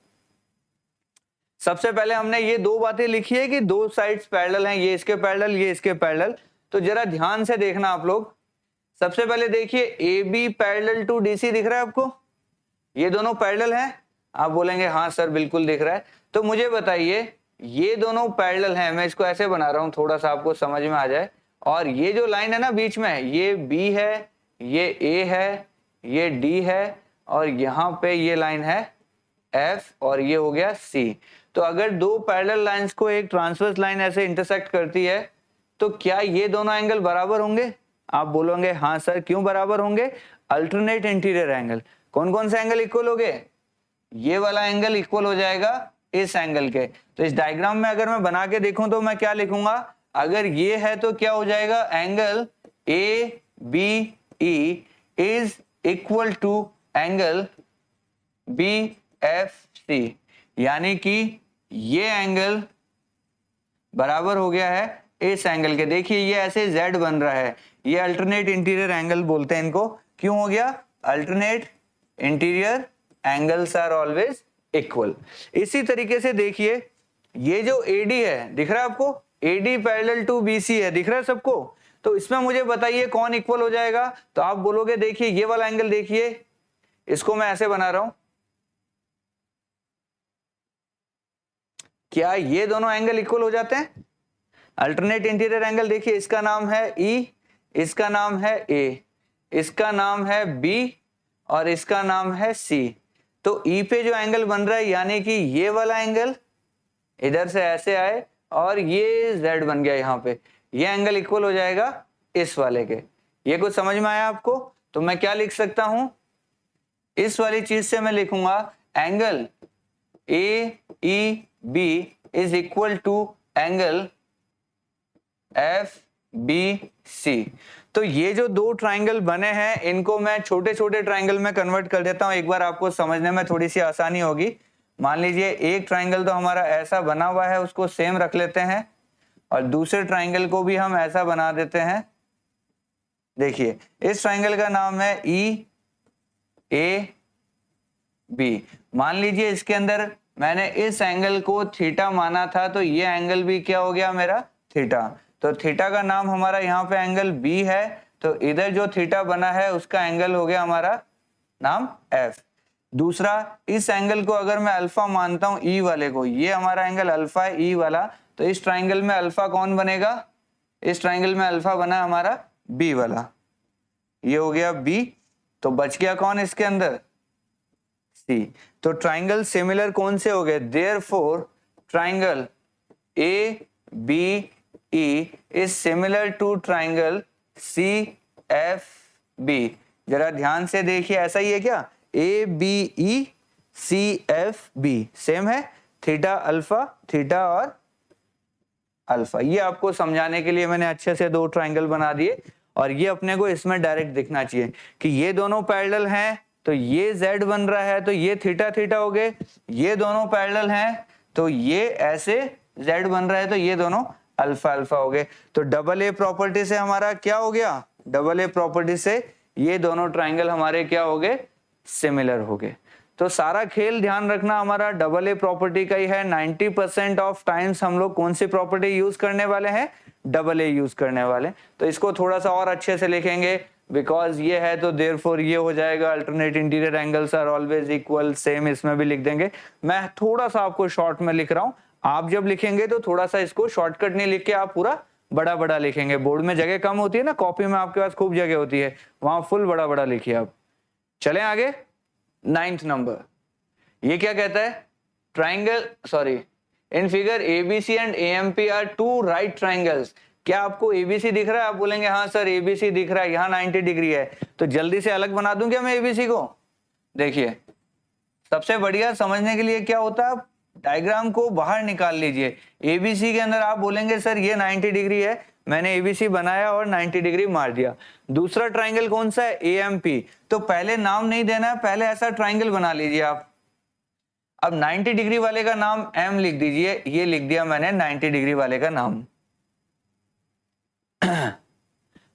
[SPEAKER 1] सबसे पहले हमने ये दो बातें लिखी है कि दो साइड्स पैरेलल हैं, ये इसके पैरेलल, ये इसके पैरेलल। तो जरा ध्यान से देखना आप लोग। सबसे पहले देखिए AB पैरेलल टू DC दिख रहा है आपको? ये दोनों पैरेलल हैं? आप बोलेंगे हाँ सर बिल्कुल दिख रहा है। तो मुझे बताइए ये दोनों पैरेलल हैं, मैं इसको ऐसे बना रहा हूं थोड़ा सा आपको समझ में आ जाए। और ये जो लाइन है ना बीच में, ये B है, ये A है, ये D है, और यहाँ पे ये लाइन है F, और ये हो गया C। तो अगर दो पैरेलल लाइंस को एक ट्रांसवर्स लाइन ऐसे इंटरसेक्ट करती है, तो क्या ये दोनों एंगल बराबर होंगे? आप बोलोगे हाँ सर, क्यों बराबर होंगे? Alternate interior angle. कौन कौन से एंगल इक्वल हो गए? ये वाला एंगल इक्वल हो जाएगा इस एंगल के। तो इस डायग्राम में अगर मैं बना के देखूं तो मैं क्या लिखूंगा? अगर ये है तो क्या हो जाएगा? Angle ABE is equal to angle BFC, यानी कि ये एंगल बराबर हो गया है इस एंगल के। देखिए ये ऐसे Z बन रहा है, ये अल्टरनेट इंटीरियर एंगल बोलते हैं इनको। क्यों हो गया? Alternate interior angles are always equal. इसी तरीके से देखिए ये जो AD है दिख रहा है आपको? AD पैरेलल टू BC है, दिख रहा है सबको? तो इसमें मुझे बताइए कौन इक्वल हो जाएगा? तो आप बोलोगे देखिए ये वाला एंगल देखिए, इसको मैं ऐसे बना रहा हूं। क्या ये दोनों एंगल इक्वल हो जाते हैं? अल्टरनेट इंटीरियर एंगल देखिए, इसका नाम है E, इसका नाम है A, इसका नाम है B, और इसका नाम है C। तो E पे जो एंगल बन रहा है, यानी कि ये वाला एंगल इधर से ऐसे आए और ये Z बन गया यहाँ पे, ये एंगल इक्वल हो जाएगा इस वाले के। ये कुछ समझ में आया आपको? तो मैं क्या लिख सकता हूं? इस वाली चीज से मैं लिखूंगा angle AEB is equal to angle FBC। तो ये जो दो ट्राइंगल बने हैं इनको मैं छोटे छोटे ट्राइंगल में कन्वर्ट कर देता हूं, एक बार आपको समझने में थोड़ी सी आसानी होगी। मान लीजिए एक ट्राइंगल तो हमारा ऐसा बना हुआ है, उसको सेम रख लेते हैं, और दूसरे ट्राइंगल को भी हम ऐसा बना देते हैं। देखिए इस ट्राइंगल का नाम है EAB। मान लीजिए इसके अंदर मैंने इस एंगल को थीटा माना था, तो ये एंगल भी क्या हो गया मेरा? थीटा। तो थीटा का नाम हमारा यहाँ पे एंगल B है, तो इधर जो थीटा बना है उसका एंगल हो गया हमारा नाम F। दूसरा, इस एंगल को अगर मैं अल्फा मानता हूं E वाले को, ये हमारा एंगल अल्फा है E वाला, तो इस ट्राइंगल में अल्फा कौन बनेगा? इस ट्राइंगल में अल्फा बना हमारा B वाला, ये हो गया B। तो बच गया कौन इसके अंदर? C। तो ट्राइंगल सिमिलर कौन से हो गए? Therefore triangle ABE is similar to triangle CFB। जरा ध्यान से देखिए, ऐसा ही है क्या? ABE CFB सेम है, थीटा अल्फा, थीटा और अल्फा। ये आपको समझाने के लिए मैंने अच्छे से दो ट्राइंगल बना दिए, और ये अपने को इसमें डायरेक्ट दिखना चाहिए कि ये दोनों पैरेलल हैं, तो ये Z बन रहा है, तो ये थीटा थीटा हो गए। ये दोनों पैरेलल हैं, तो ये ऐसे Z बन रहा है, तो ये दोनों अल्फा अल्फा हो गए। तो डबल ए प्रॉपर्टी से हमारा क्या हो गया? डबल ए प्रॉपर्टी से ये दोनों ट्राइंगल हमारे क्या हो गए? सिमिलर हो गए। तो सारा खेल ध्यान रखना हमारा डबल ए प्रॉपर्टी का ही है। 90% ऑफ टाइम्स हम लोग कौन सी प्रॉपर्टी यूज करने वाले हैं? डबल ए यूज करने वाले। तो इसको थोड़ा सा और अच्छे से लिखेंगे, बिकॉज ये है तो देयरफॉर ये हो जाएगा alternate interior angles are always equal. Same इसमें भी लिख देंगे। मैं थोड़ा सा आपको शॉर्ट में लिख रहा हूं, आप जब लिखेंगे तो थोड़ा सा इसको शॉर्टकट नहीं लिख के आप पूरा बड़ा बड़ा लिखेंगे। बोर्ड में जगह कम होती है ना, कॉपी में आपके पास खूब जगह होती है, वहां फुल बड़ा बड़ा लिखिए आप। चलें आगे। 9th नंबर, ये क्या कहता है? Triangle in figure ABC and AMP are two right triangles. क्या आपको ABC दिख रहा है? आप बोलेंगे हाँ सर ABC दिख रहा है, यहाँ 90 डिग्री है। तो जल्दी से अलग बना दूं क्या मैं ABC को? देखिए सबसे बढ़िया समझने के लिए क्या होता है, डायग्राम को बाहर निकाल लीजिए। एबीसी के अंदर आप बोलेंगे सर ये 90 डिग्री है, मैंने एबीसी बनाया और 90 डिग्री मार दिया। दूसरा ट्राइंगल कौन सा है? एएमपी। तो पहले नाम नहीं देना है, पहले ऐसा ट्राइंगल बना लीजिए आप। अब 90 डिग्री वाले का नाम एम लिख दीजिए, ये लिख दिया मैंने 90 डिग्री वाले का नाम।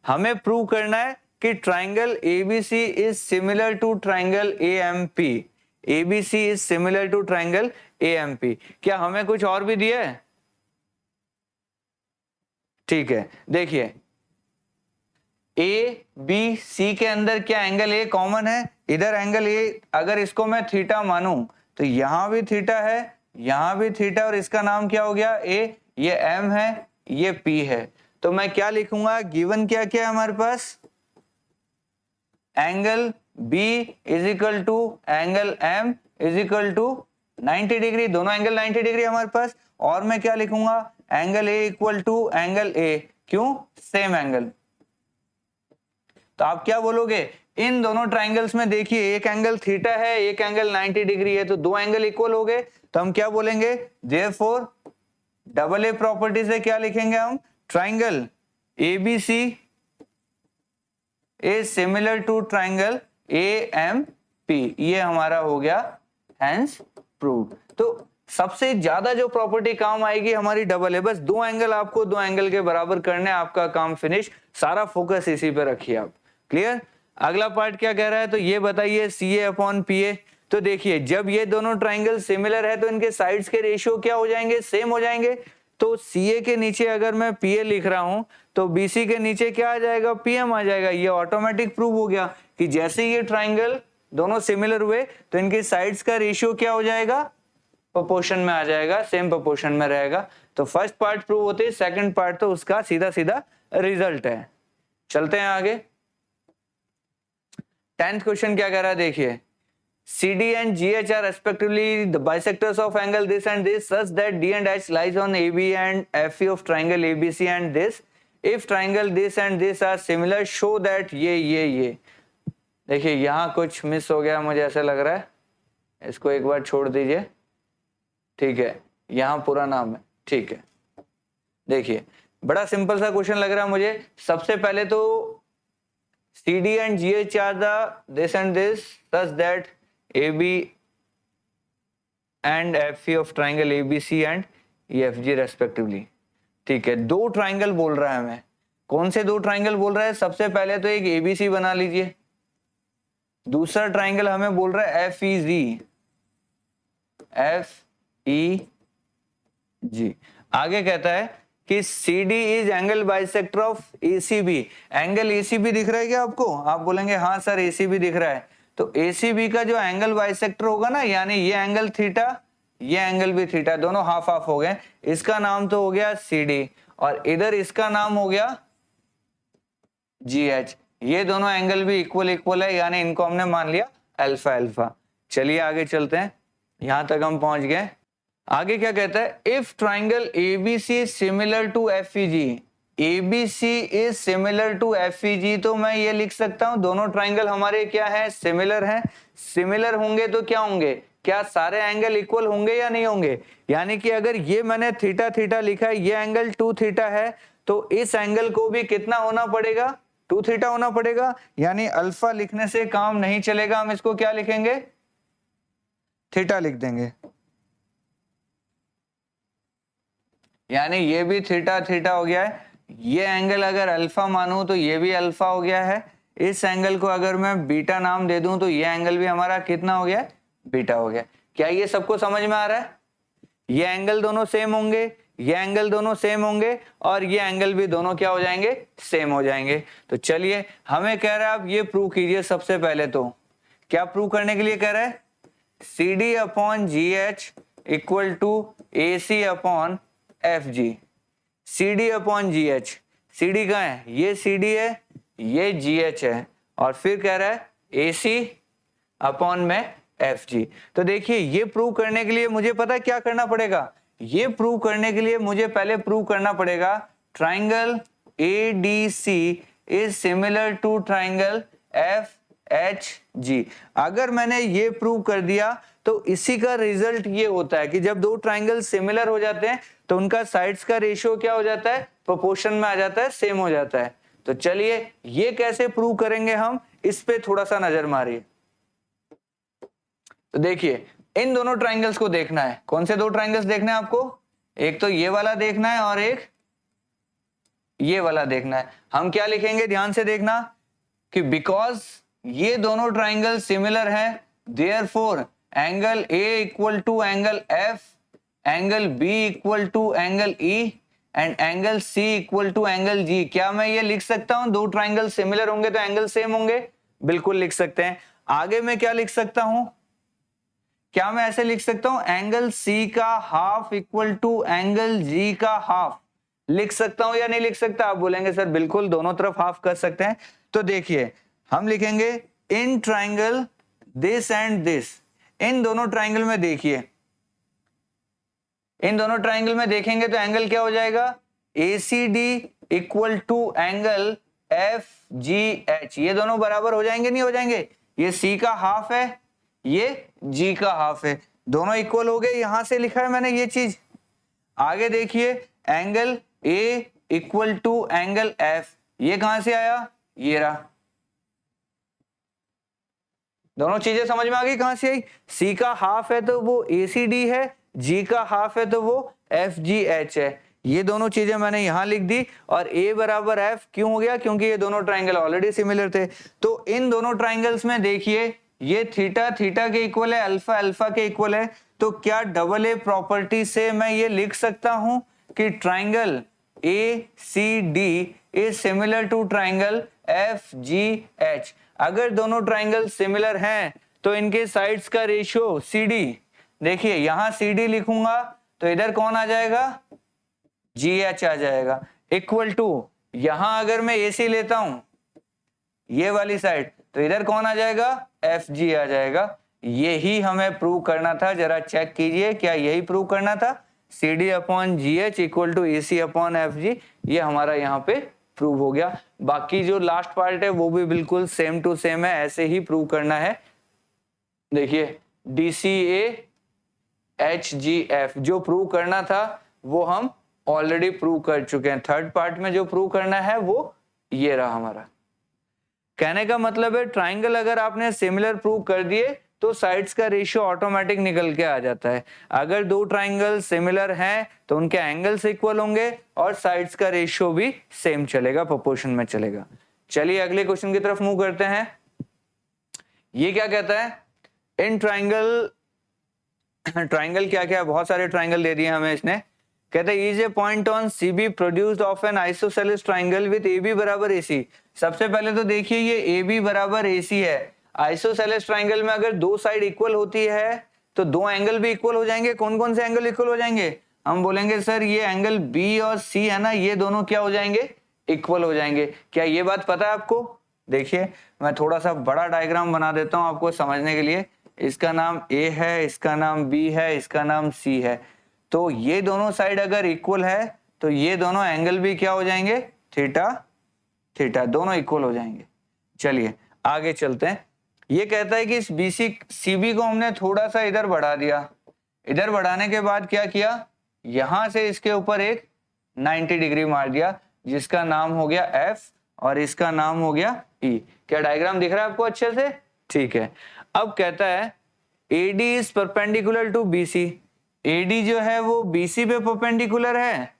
[SPEAKER 1] हमें प्रूव करना है कि triangle ABC is similar to triangle AMP. ABC is similar to triangle AMP. क्या हमें कुछ और भी दिया है? ठीक है, देखिए ए बी सी के अंदर क्या एंगल ए कॉमन है? इधर एंगल ए, अगर इसको मैं थीटा मानूं तो यहां भी थीटा है, यहां भी थीटा, और इसका नाम क्या हो गया? ए। ये एम है, ये पी है। तो मैं क्या लिखूंगा? गिवन क्या क्या है हमारे पास? Angle B is equal to angle M is equal to 90 degree, दोनों एंगल 90 डिग्री हमारे पास। और मैं क्या लिखूंगा? Angle A equal to angle A. क्यों? Same angle. तो आप क्या बोलोगे? इन दोनों ट्राइंगल्स में देखिए एक एंगल थीटा है, एक एंगल 90 डिग्री है, तो दो एंगल इक्वल हो गए। तो हम क्या बोलेंगे? देयरफॉर डबल ए प्रॉपर्टी से क्या लिखेंगे हम? Triangle ABC is similar to triangle AMP. ये हमारा हो गया हेंस प्रूव्ड। तो सबसे ज्यादा जो प्रॉपर्टी काम आएगी हमारी डबल है। बस दो एंगल आपको दो एंगल के बराबर करने, आपका काम फिनिश। सारा फोकस इसी पे रखिए आप। क्लियर? अगला पार्ट क्या कह रहा है? तो ये बताइए सी ए अपॉन पी ए। तो देखिए जब ये दोनों ट्राइंगल सिमिलर है तो इनके साइड्स के रेशियो क्या हो जाएंगे? सेम हो जाएंगे। तो सी ए के नीचे अगर मैं पी ए लिख रहा हूं तो बीसी के नीचे क्या आ जाएगा? पीएम आ जाएगा। ये ऑटोमेटिक प्रूव हो गया कि जैसे ये ट्राइंगल दोनों सिमिलर हुए तो इनके साइड्स का रेशियो क्या हो जाएगा? प्रोपोर्शन में आ जाएगा, सेम प्रोपोर्शन में रहेगा। तो फर्स्ट पार्ट प्रूव होते ही सेकंड पार्ट तो उसका सीधा सीधा रिजल्ट है। चलते हैं आगे। 10th क्वेश्चन क्या कह रहा है? देखिए CD and GH are respectively the bisectors of angle this and this such that D and H lies on AB and FE of triangle ABC and this. If triangle this and this are similar, show that ये। देखिए यहाँ कुछ miss हो गया मुझे ऐसा लग रहा है, इसको एक बार छोड़ दीजिए। ठीक है, यहाँ पूरा नाम है। ठीक है, देखिए बड़ा सिंपल सा क्वेश्चन लग रहा है मुझे। सबसे पहले तो CD and GH are the this and this such that AB and FE of triangle ABC and EFG respectively। ठीक है, दो ट्राइंगल बोल रहा है हमें। कौन से दो ट्राइंगल बोल रहा है? सबसे पहले तो एक ABC बना लीजिए, दूसरा ट्राइंगल हमें बोल रहा है FEG। आगे कहता है कि CD is angle bisector of ACB। Angle ACB दिख रहा है क्या आपको? आप बोलेंगे हाँ सर ACB दिख रहा है। तो ACB का जो एंगल बाइसेक्टर होगा ना, यानी ये एंगल थीटा, ये एंगल भी थीटा, दोनों हाफ हाफ हो गए। इसका नाम तो हो गया CD और इधर इसका नाम हो गया GH। ये दोनों एंगल भी इक्वल इक्वल है, यानी इनको हमने मान लिया अल्फा अल्फा। चलिए आगे चलते हैं, यहां तक हम पहुंच गए। आगे क्या कहता है? If triangle ABC similar to FEG, ABC is similar to FEG, तो मैं ये लिख सकता हूं दोनों ट्राइंगल हमारे क्या है? सिमिलर हैं। सिमिलर होंगे तो क्या होंगे? क्या सारे एंगल इक्वल होंगे या नहीं होंगे? यानी कि अगर ये मैंने थीटा थीटा लिखा है, ये एंगल 2 थीटा है, तो इस एंगल को भी कितना होना पड़ेगा? 2 थीटा होना पड़ेगा। यानी अल्फा लिखने से काम नहीं चलेगा, हम इसको क्या लिखेंगे? थीटा लिख देंगे। यानी ये भी थीटा थीटा हो गया है। ये एंगल अगर अल्फा मानूं तो ये भी अल्फा हो गया है। इस एंगल को अगर मैं बीटा नाम दे दूं तो ये एंगल भी हमारा कितना हो गया? बीटा हो गया। क्या ये सबको समझ में आ रहा है? ये एंगल दोनों सेम होंगे, ये एंगल दोनों सेम होंगे और ये एंगल भी दोनों क्या हो जाएंगे? सेम हो जाएंगे। तो चलिए, हमें कह रहा है आप ये प्रूव कीजिए। सबसे पहले तो क्या प्रूव करने के लिए कह रहा है? CD upon GH equal to AC upon FG। CD upon GH, CD कहाँ है? ये CD है, ये GH है, और फिर कह रहा है AC अपॉन में FG। तो देखिए ये प्रूव करने के लिए मुझे पता है क्या करना पड़ेगा? ये प्रूव करने के लिए मुझे पहले प्रूव करना पड़ेगा triangle ADC is similar to triangle FHG। अगर मैंने ये प्रूव कर दिया तो इसी का रिजल्ट ये होता है कि जब दो ट्राइंगल सिमिलर हो जाते हैं तो उनका साइड्स का रेशियो क्या हो जाता है, प्रोपोर्शन में आ जाता है, सेम हो जाता है। तो चलिए ये कैसे प्रूव करेंगे हम, इस पे थोड़ा सा नजर मारिए। तो देखिए इन दोनों ट्राइंगल्स को देखना है। कौन से दो ट्राइंगल्स देखना है आपको? एक तो ये वाला देखना है और एक ये वाला देखना है। हम क्या लिखेंगे, ध्यान से देखना कि बिकॉज ये दोनों ट्राइंगल सिमिलर हैं, therefore angle A equal to angle F, angle B equal to angle E and angle C equal to angle G। क्या मैं ये लिख सकता हूं दो ट्राइंगल सिमिलर होंगे तो एंगल सेम होंगे? बिल्कुल लिख सकते हैं। आगे मैं क्या लिख सकता हूं, क्या मैं ऐसे लिख सकता हूं एंगल C का half equal to angle G का हाफ, लिख सकता हूं या नहीं लिख सकता? आप बोलेंगे सर बिल्कुल दोनों तरफ हाफ कर सकते हैं। तो देखिए हम लिखेंगे in triangle this and this, इन दोनों ट्राइंगल में देखिए, इन दोनों ट्राइंगल में देखेंगे तो एंगल क्या हो जाएगा, ACD equal to angle FGH। ये दोनों बराबर हो जाएंगे नहीं हो जाएंगे? ये C का हाफ है, ये G का हाफ है, दोनों इक्वल हो गए। यहां से लिखा है मैंने ये चीज। आगे देखिए angle A equal to angle F, ये कहां से आया, ये रहा। दोनों चीजें समझ में आ गई कहां से आई? C का हाफ है तो वो ACD है, G का हाफ है तो वो FGH है। ये दोनों चीजें मैंने यहां लिख दी। और A बराबर F क्यों हो गया, क्योंकि ये दोनों ट्राइंगल ऑलरेडी सिमिलर थे। तो इन दोनों ट्राइंगल्स में देखिए ये थीटा थीटा के इक्वल है, अल्फा अल्फा के इक्वल है। तो क्या डबल ए प्रॉपर्टी से मैं ये लिख सकता हूं कि triangle ACD is similar to triangle FGH। अगर दोनों ट्राइंगल सिमिलर हैं तो इनके साइड्स का रेशियो CD, देखिए यहां CD लिखूंगा तो इधर कौन आ जाएगा, GH आ जाएगा, इक्वल टू यहां अगर मैं AC लेता हूं ये वाली साइड तो इधर कौन आ जाएगा, FG आ जाएगा। यही हमें प्रूव करना था, जरा चेक कीजिए क्या यही प्रूव करना था, CD upon GH equal to AC upon FG। ये हमारा यहाँ पे प्रूव हो गया। बाकी जो लास्ट पार्ट है वो भी बिल्कुल सेम टू सेम है, ऐसे ही प्रूव करना है। देखिए DCA HGF जो प्रूव करना था वो हम ऑलरेडी प्रूव कर चुके हैं। थर्ड पार्ट में जो प्रूव करना है वो ये रहा हमारा। कहने का मतलब है ट्राइंगल अगर आपने सिमिलर प्रूव कर दिए तो साइड्स का रेशियो ऑटोमेटिक निकल के आ जाता है। अगर दो ट्राइंगल सिमिलर हैं तो उनके एंगल्स इक्वल होंगे और साइड्स का रेशियो भी सेम चलेगा, प्रोपोर्शन में चलेगा। चलिए अगले क्वेश्चन की तरफ मूव करते हैं। ये क्या कहता है, इन ट्राइंगल क्या क्या, बहुत सारे ट्राइंगल दे दिए हमें इसने। कहते हैं is a point on CB produced of N isosceles triangle with AB बराबर AC। सबसे पहले तो देखिए ये AB बराबर AC है। आइसोसेलेस ट्राइंगल में अगर दो साइड इक्वल होती है तो दो एंगल भी इक्वल हो जाएंगे। कौन कौन से एंगल इक्वल हो जाएंगे, हम बोलेंगे सर ये एंगल B और C है ना, ये दोनों क्या हो जाएंगे, इक्वल हो जाएंगे। क्या ये बात पता है आपको? देखिए मैं थोड़ा सा बड़ा डायग्राम बना देता हूं आपको समझने के लिए। इसका नाम A है, इसका नाम B है, इसका नाम C है। तो ये दोनों साइड अगर इक्वल है तो ये दोनों एंगल भी क्या हो जाएंगे, थीटा थीटा, दोनों इक्वल हो जाएंगे। चलिए आगे चलते हैं। ये कहता है कि इस CB को हमने थोड़ा सा इधर बढ़ा दिया। इधर बढ़ाने के बाद क्या किया, यहां से इसके ऊपर एक 90 डिग्री मार दिया जिसका नाम हो गया F और इसका नाम हो गया E। क्या डायग्राम दिख रहा है आपको अच्छे से? ठीक है। अब कहता है AD is perpendicular to BC। AD जो है वो BC पे परपेंडिकुलर है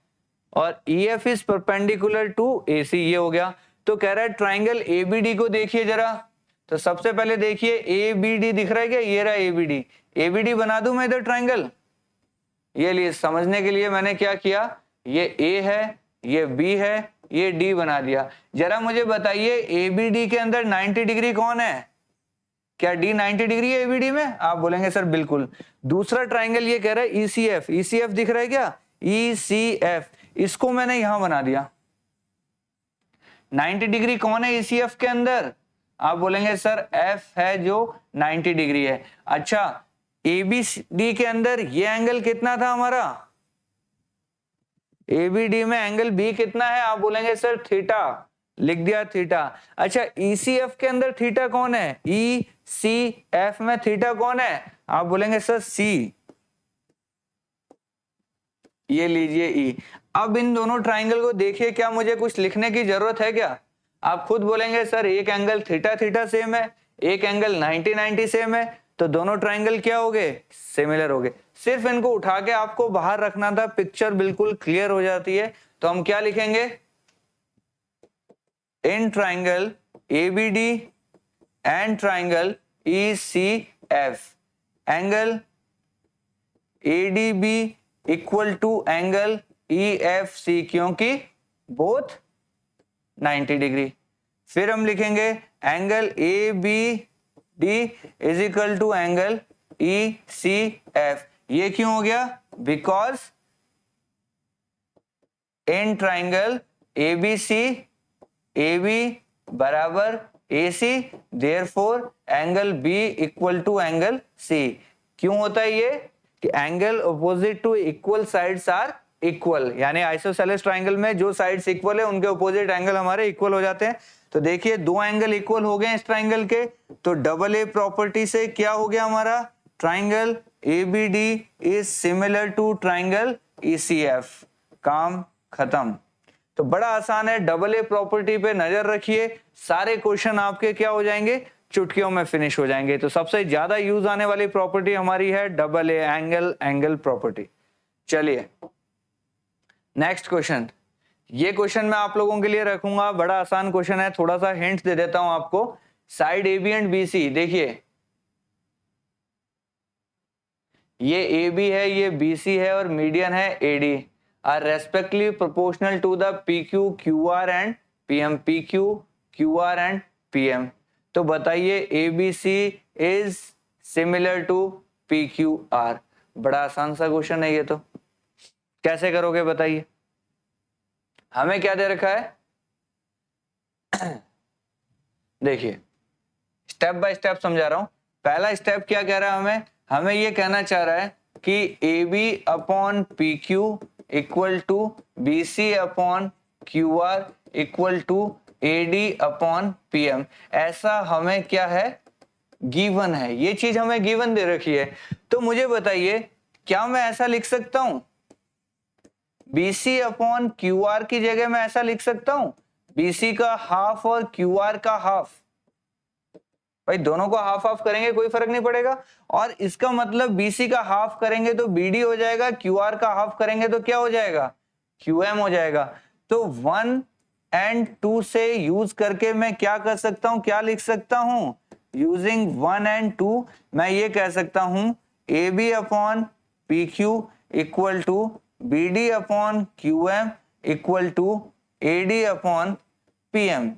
[SPEAKER 1] और EF is perpendicular to AC। ये हो गया। तो कह रहा है ट्राइंगल ABD को देखिए जरा। तो सबसे पहले देखिए ABD दिख रहा है क्या, ये रहा ABD। ABD बना दूं मैं इधर ट्राइंगल, ये लिए समझने के लिए मैंने क्या किया, ये A है, ये B है, ये D बना दिया। जरा मुझे बताइए ABD के अंदर 90 डिग्री कौन है, क्या D 90 डिग्री है ABD में? आप बोलेंगे सर बिल्कुल। दूसरा ट्राइंगल ये कह रहा है ECF, ECF दिख रहा है क्या, ECF, इसको मैंने यहां बना दिया। 90 डिग्री कौन है ECF के अंदर? आप बोलेंगे सर F है जो 90 डिग्री है। अच्छा ABD के अंदर ये एंगल कितना था हमारा, ABD में एंगल B कितना है? आप बोलेंगे सर थीटा, लिख दिया थीटा। अच्छा ECF के अंदर थीटा कौन है, ECF में थीटा कौन है? आप बोलेंगे सर सी, ये लीजिए ई। अब इन दोनों ट्राइंगल को देखिए, क्या मुझे कुछ लिखने की जरूरत है क्या? आप खुद बोलेंगे सर एक एंगल थीटा थीटा सेम है, एक एंगल 90 90 सेम है, तो दोनों ट्राइंगल क्या हो गए? सिमिलर हो गए। सिर्फ इनको उठा के आपको बाहर रखना था, पिक्चर बिल्कुल क्लियर हो जाती है। तो हम क्या लिखेंगे? In triangle ABD and triangle ECF, angle ADB equal to angle EFC, क्योंकि बोथ 90 डिग्री। फिर हम लिखेंगे angle ABD is equal to angle ECF। ये क्यों हो गया? Because in triangle ABC AB बराबर AC, therefore angle B equal to angle C। क्यों होता है ये? कि angle opposite to equal sides are equal, यानी आइसोसेलेस ट्राइंगल में जो साइड्स इक्वल है उनके अपोजिट एंगल हमारे इक्वल हो जाते हैं। तो देखिए दो एंगल इक्वल हो गए इस ट्राइंगल के, तो डबल ए प्रॉपर्टी से क्या हो गया हमारा? Triangle ABD is similar to triangle ECF। काम खत्म। तो बड़ा आसान है, डबल ए प्रॉपर्टी पे नजर रखिए, सारे क्वेश्चन आपके क्या हो जाएंगे? चुटकियों में फिनिश हो जाएंगे। तो सबसे ज्यादा यूज आने वाली प्रॉपर्टी हमारी है डबल ए, एंगल प्रॉपर्टी। चलिए नेक्स्ट क्वेश्चन। ये क्वेश्चन मैं आप लोगों के लिए रखूंगा, बड़ा आसान क्वेश्चन है, थोड़ा सा हिंट दे देता हूं आपको। साइड AB एंड BC, देखिए ये AB है, ये BC है और मीडियन है AD, are respectively proportional to the PQ QR and PM, PQ QR and PM। तो बताइए ABC is similar to PQR। बड़ा आसान सा क्वेश्चन है ये, तो कैसे करोगे बताइए? हमें क्या दे रखा है? देखिए स्टेप बाय स्टेप समझा रहा हूं। पहला स्टेप क्या कह रहा है हमें? हमें ये कहना चाह रहा है कि AB upon PQ equal to BC upon QR equal to AD upon PM। ऐसा हमें क्या है? गिवन है, ये चीज हमें गिवन दे रखी है। तो मुझे बताइए क्या मैं ऐसा लिख सकता हूं? BC अपॉन QR की जगह मैं ऐसा लिख सकता हूं, BC का हाफ और QR का हाफ। भाई दोनों को हाफ हाफ करेंगे कोई फर्क नहीं पड़ेगा, और इसका मतलब BC का हाफ करेंगे तो BD हो जाएगा, QR का हाफ करेंगे तो क्या हो जाएगा? QM हो जाएगा। तो 1 एंड 2 से यूज करके मैं क्या कर सकता हूं? क्या लिख सकता हूं? यूजिंग 1 एंड 2 मैं ये कह सकता हूं AB upon PQ equal to BD upon QM equal to AD upon PM।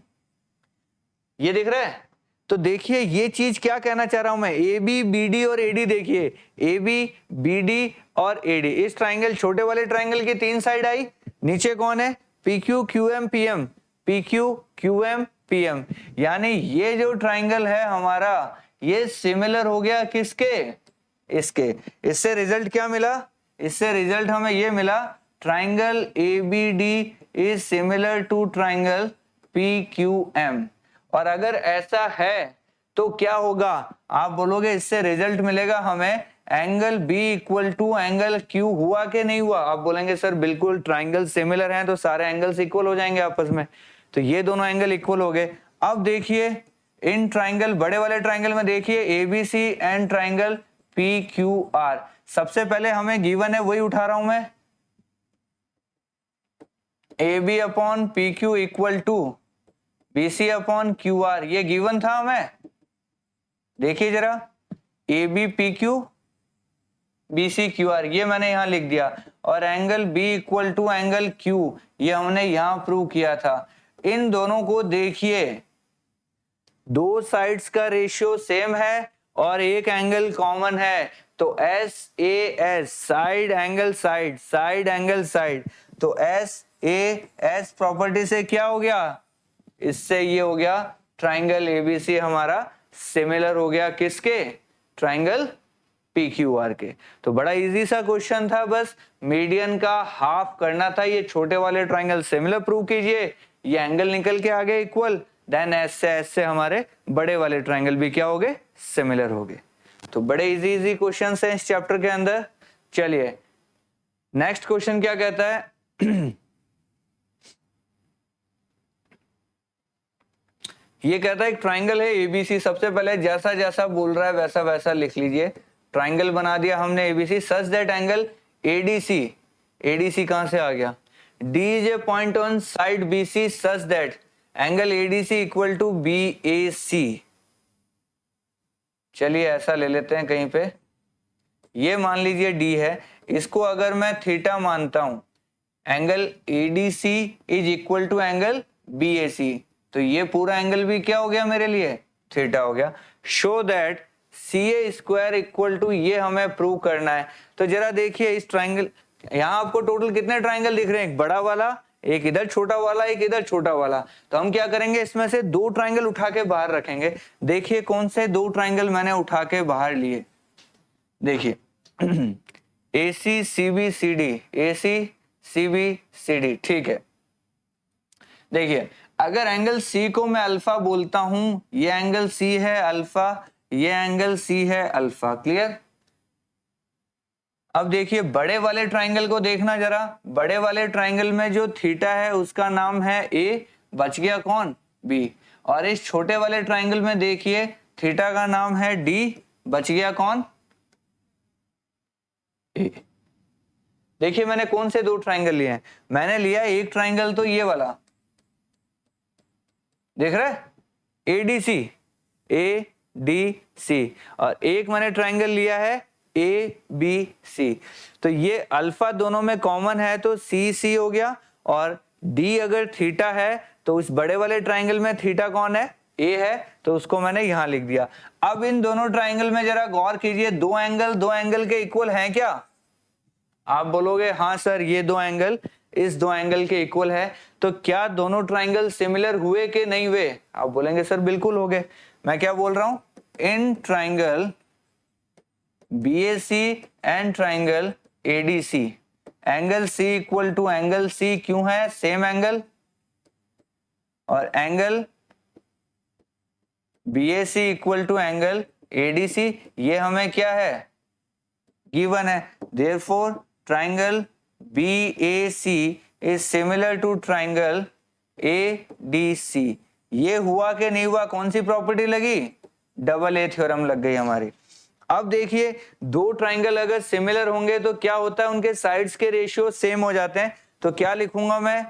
[SPEAKER 1] ये दिख रहा है? तो देखिए ये चीज क्या कहना चाह रहा हूं मैं, AB BD और AD। देखिए AB BD और AD, इस ट्राइंगल छोटे वाले ट्राइंगल की 3 साइड आई, नीचे कौन है? PQ QM PM, PQ QM PM। यानी ये जो ट्राइंगल है हमारा ये सिमिलर हो गया किसके? इसके। इससे रिजल्ट क्या मिला? इससे रिजल्ट हमें ये मिला triangle ABD is similar to triangle PQM। और अगर ऐसा है तो क्या होगा? आप बोलोगे इससे रिजल्ट मिलेगा हमें angle B equal to angle Q। हुआ कि नहीं हुआ? आप बोलेंगे सर बिल्कुल, ट्राइंगल सिमिलर हैं तो सारे एंगल्स इक्वल हो जाएंगे आपस में। तो ये दोनों एंगल इक्वल हो गए। अब देखिए इन ट्राइंगल, बड़े वाले ट्राइंगल में देखिए ABC एंड ट्राइंगल PQR। सबसे पहले हमें गिवन है, वही उठा रहा हूं मैं, AB upon PQ equal to BC upon QR। ये गिवन था हमें, देखिए जरा, AB PQ BC QR ये मैंने यहां लिख दिया, और angle B equal to angle Q ये हमने यहां प्रूव किया था। इन दोनों को देखिए, दो साइड्स का रेशियो सेम है और एक एंगल कॉमन है, तो SAS side angle side, side angle side. तो SAS प्रॉपर्टी से क्या हो गया? इससे ये हो गया ट्राइंगल ABC हमारा सिमिलर हो गया किसके? ट्राइंगल PQR के। तो बड़ा इजी सा क्वेश्चन था, बस मीडियन का हाफ करना था। ये छोटे वाले ट्राइंगल सिमिलर प्रूव कीजिए, ये एंगल निकल के आगे इक्वल, देन ऐसे ऐसे हमारे बड़े वाले ट्राइंगल भी क्या हो गए? सिमिलर हो गए। तो बड़े इजी इजी क्वेश्चंस हैं इस चैप्टर के अंदर। चलिए नेक्स्ट क्वेश्चन क्या कहता है ये कहता है एक ट्राइंगल है एबीसी। सबसे पहले जैसा जैसा बोल रहा है वैसा वैसा लिख लीजिए। ट्राइंगल बना दिया हमने A B C such that angle A D C, A D C कहां से आ गया, D is a point on side B C such that angle A D C equal to B A C. चलिए ऐसा ले लेते हैं कहीं पे, ये मान लीजिए डी है, इसको अगर मैं थीटा मानता हूं, angle A D C is equal to angle B A C, तो ये पूरा एंगल भी क्या हो गया मेरे लिए, थीटा हो गया। Show that C A square equal to, ये हमें प्रूव करना है। तो जरा देखिए इस ट्राइंगल, यहाँ आपको टोटल कितने ट्राइंगल दिख रहे हैं, एक बड़ा वाला, एक इधर छोटा वाला, एक इधर छोटा वाला। तो हम क्या करेंगे, इसमें से दो ट्राइंगल उठा के बाहर रखेंगे। देखिए कौन से दो ट्राइंगल मैंने उठा के बाहर लिए, देखिए AC CB CD, AC CB CD, ठीक है। देखिए अगर एंगल C को मैं अल्फा बोलता हूं, ये एंगल C है अल्फा, ये एंगल C है अल्फा, क्लियर। अब देखिए बड़े वाले ट्राइंगल को देखना जरा, बड़े वाले ट्राइंगल में जो थीटा है उसका नाम है A, बच गया कौन, B। और इस छोटे वाले ट्राइंगल में देखिए थीटा का नाम है D, बच गया कौन, A। देखिए मैंने कौन से दो ट्राइंगल लिए हैं, मैंने लिया एक ट्राइंगल तो ये वाला, देख रहे ADC, ADC, और एक मैंने ट्राइंगल लिया है ABC। तो ये अल्फा दोनों में कॉमन है तो CC हो गया, और D अगर थीटा है तो उस बड़े वाले ट्राइंगल में थीटा कौन है, A है, तो उसको मैंने यहां लिख दिया। अब इन दोनों ट्राइंगल में जरा गौर कीजिए, दो एंगल के इक्वल हैं क्या, आप बोलोगे हाँ सर ये दो एंगल इस दो एंगल के इक्वल है। तो क्या दोनों ट्राइंगल सिमिलर हुए कि नहीं हुए, आप बोलेंगे सर बिल्कुल हो गए। मैं क्या बोल रहा हूं, in triangle BAC and triangle ADC angle C equal to angle C क्यों है, सेम एंगल, और angle BAC equal to angle ADC, ये हमें क्या है, गिवन है। Therefore triangle BAC is similar to triangle ADC। ये हुआ कि नहीं हुआ, कौन सी प्रॉपर्टी लगी, डबल ए थ्योरम लग गई हमारी। अब देखिए दो ट्राइंगल अगर सिमिलर होंगे तो क्या होता है, उनके साइड्स के रेशियो सेम हो जाते हैं। तो क्या लिखूंगा मैं,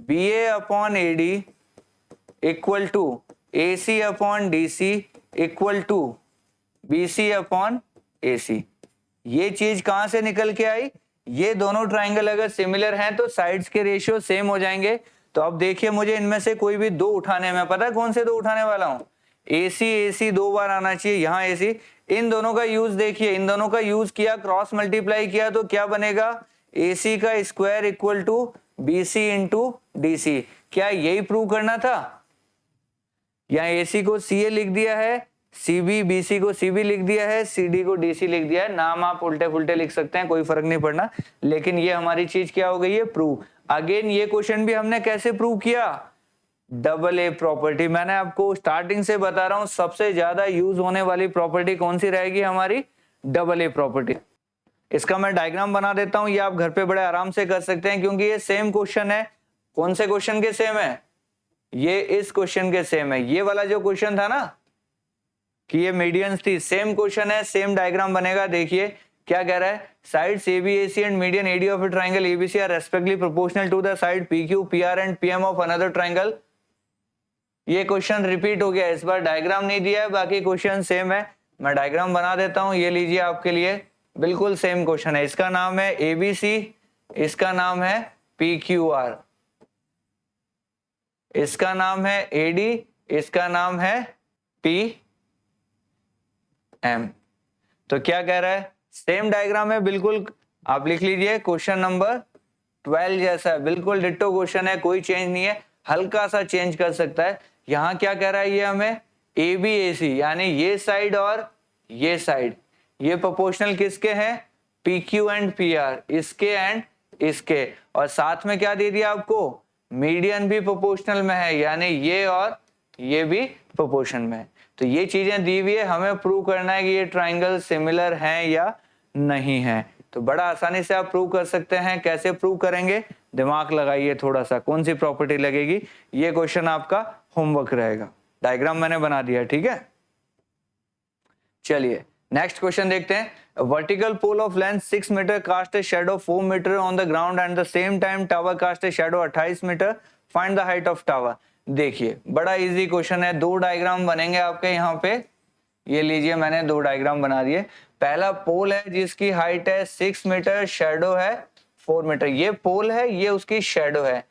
[SPEAKER 1] BA upon AD equal to AC upon DC equal to BC upon AC। ये चीज कहां से निकल के आई, ये दोनों ट्राइंगल अगर सिमिलर हैं तो साइड्स के रेशियो सेम हो जाएंगे। तो अब देखिए मुझे इनमें से कोई भी दो उठाने में, पता है कौन से दो उठाने वाला हूं, AC दो बार आना चाहिए, यहाँ AC। इन दोनों का यूज देखिए, इन दोनों का यूज किया, क्रॉस मल्टीप्लाई किया तो क्या बनेगा, AC का square equal to BC into DC। क्या यही प्रूव करना था, यहाँ AC को CA लिख दिया है, BC को CB लिख दिया है, CD को DC लिख दिया है। नाम आप उल्टे फुल्टे लिख सकते हैं, कोई फर्क नहीं पड़ना, लेकिन ये हमारी चीज क्या हो गई है, प्रूव। अगेन ये क्वेश्चन भी हमने कैसे प्रूव किया, डबल ए प्रॉपर्टी। मैंने आपको स्टार्टिंग से बता रहा हूं सबसे ज्यादा यूज होने वाली प्रॉपर्टी कौन सी रहेगी हमारी, डबल ए प्रॉपर्टी। इसका मैं डायग्राम बना देता हूं, ये आप घर पे बड़े आराम से कर सकते हैं, क्योंकि ये सेम क्वेश्चन है। कौन से क्वेश्चन के सेम है, ये इस क्वेश्चन के सेम है। ये वाला जो क्वेश्चन था ना कि ये मीडियंस थी, सेम क्वेश्चन है, सेम डायग्राम बनेगा। देखिए क्या कह रहा है, sides ABAC and median AD of a triangle ABC are respectively proportional to the side PQ PR and PM of another triangle. ये क्वेश्चन रिपीट हो गया, इस बार डायग्राम नहीं दिया है, बाकी क्वेश्चन सेम है। मैं डायग्राम बना देता हूं, ये लीजिए आपके लिए, बिल्कुल सेम क्वेश्चन है। इसका नाम है ABC, इसका नाम है PQR, इसका नाम है AD, इसका नाम है PM। तो क्या कह रहा है, सेम डायग्राम है बिल्कुल, आप लिख लीजिए क्वेश्चन नंबर 12 जैसा है, बिल्कुल डिट्टो क्वेश्चन है, कोई चेंज नहीं है, हल्का सा चेंज कर सकता है। यहां क्या कह रहा है ये हमें, ABAC यानी ये साइड और ये साइड, ये प्रोपोर्शनल किसके हैं, PQ एंड PR, इसके एंड इसके, और साथ में क्या दे दिया आपको, मीडियन भी प्रोपोर्शनल में है, यानी ये और ये भी प्रोपोर्शन में है। तो ये चीजें दी हुई है, हमें प्रूव करना है कि ये ट्राइंगल सिमिलर हैं या नहीं है। तो बड़ा आसानी से आप प्रूव कर सकते हैं। कैसे प्रूव करेंगे, दिमाग लगाइए थोड़ा सा, कौन सी प्रॉपर्टी लगेगी, ये क्वेश्चन आपका होमवर्क रहेगा। डायग्राम मैंने बना दिया, ठीक है। चलिए नेक्स्ट क्वेश्चन देखते हैं। Vertical pole of length 6 metre cast a shadow 4 metre on the ground and the same time tower cast a shadow 28 metre, find the height of tower. देखिए बड़ा इजी क्वेश्चन है, दो डायग्राम बनेंगे आपके यहाँ पे। ये लीजिए मैंने दो डायग्राम बना दिए। पहला पोल है जिसकी हाइट है 6 मीटर, शैडो है 4 मीटर। ये पोल है, ये उसकी शैडो है।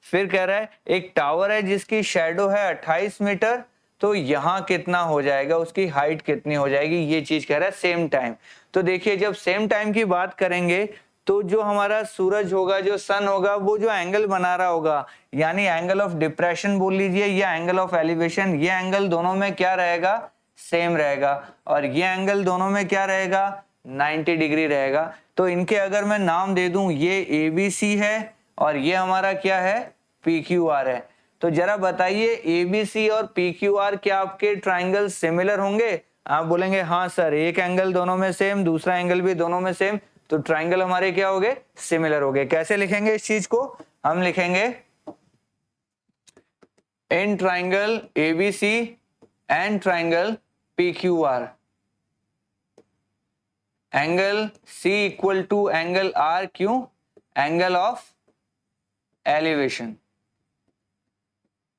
[SPEAKER 1] फिर कह रहा है एक टावर है जिसकी शैडो है 28 मीटर, तो यहाँ कितना हो जाएगा, उसकी हाइट कितनी हो जाएगी, ये चीज कह रहा है सेम टाइम। तो देखिए जब सेम टाइम की बात करेंगे तो जो हमारा सूरज होगा, जो सन होगा, वो जो एंगल बना रहा होगा, यानी एंगल ऑफ डिप्रेशन बोल लीजिए या एंगल ऑफ एलिवेशन, ये एंगल दोनों में क्या रहेगा, सेम रहेगा। और ये एंगल दोनों में क्या रहेगा, 90 डिग्री रहेगा। तो इनके अगर मैं नाम दे दूं, ये ABC है और ये हमारा क्या है, PQR है। तो जरा बताइए ABC और PQR क्या आपके ट्राइंगल सिमिलर होंगे? आप बोलेंगे हाँ सर, एक एंगल दोनों में सेम, दूसरा एंगल भी दोनों में सेम, तो ट्राइंगल हमारे क्या हो गए, सिमिलर हो गए। कैसे लिखेंगे इस चीज को, हम लिखेंगे in triangle ABC and triangle PQR, angle C equal to angle R, क्यों, एंगल ऑफ एलिवेशन।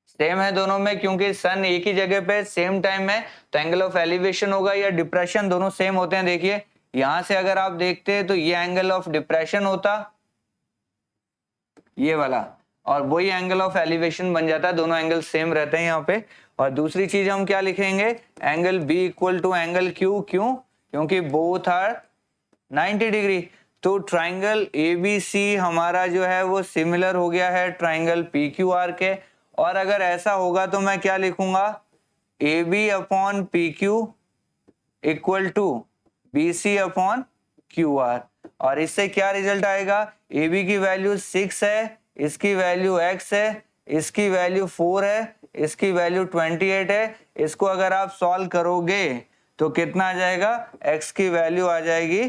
[SPEAKER 1] सेम है दोनों में, क्योंकि सन एक ही जगह पे सेम टाइम में, तो एंगल ऑफ एलिवेशन होगा या डिप्रेशन, दोनों सेम होते हैं। देखिए यहां से अगर आप देखते हैं तो ये एंगल ऑफ डिप्रेशन होता, ये वाला, और वही एंगल ऑफ एलिवेशन बन जाता है, दोनों एंगल सेम रहते हैं यहाँ पे। और दूसरी चीज हम क्या लिखेंगे, angle B equal to angle Q, क्यों, क्योंकि बोथ आर 90 डिग्री। तो ट्राइंगल ABC हमारा जो है वो सिमिलर हो गया है ट्राइंगल PQR के। और अगर ऐसा होगा तो मैं क्या लिखूंगा, AB upon PQ equal to BC upon QR। और इससे क्या रिजल्ट आएगा, AB की वैल्यू 6 है, इसकी वैल्यू X है, इसकी वैल्यू 4 है, इसकी वैल्यू 28 है। इसको अगर आप सॉल्व करोगे तो कितना आ जाएगा, X की वैल्यू आ जाएगी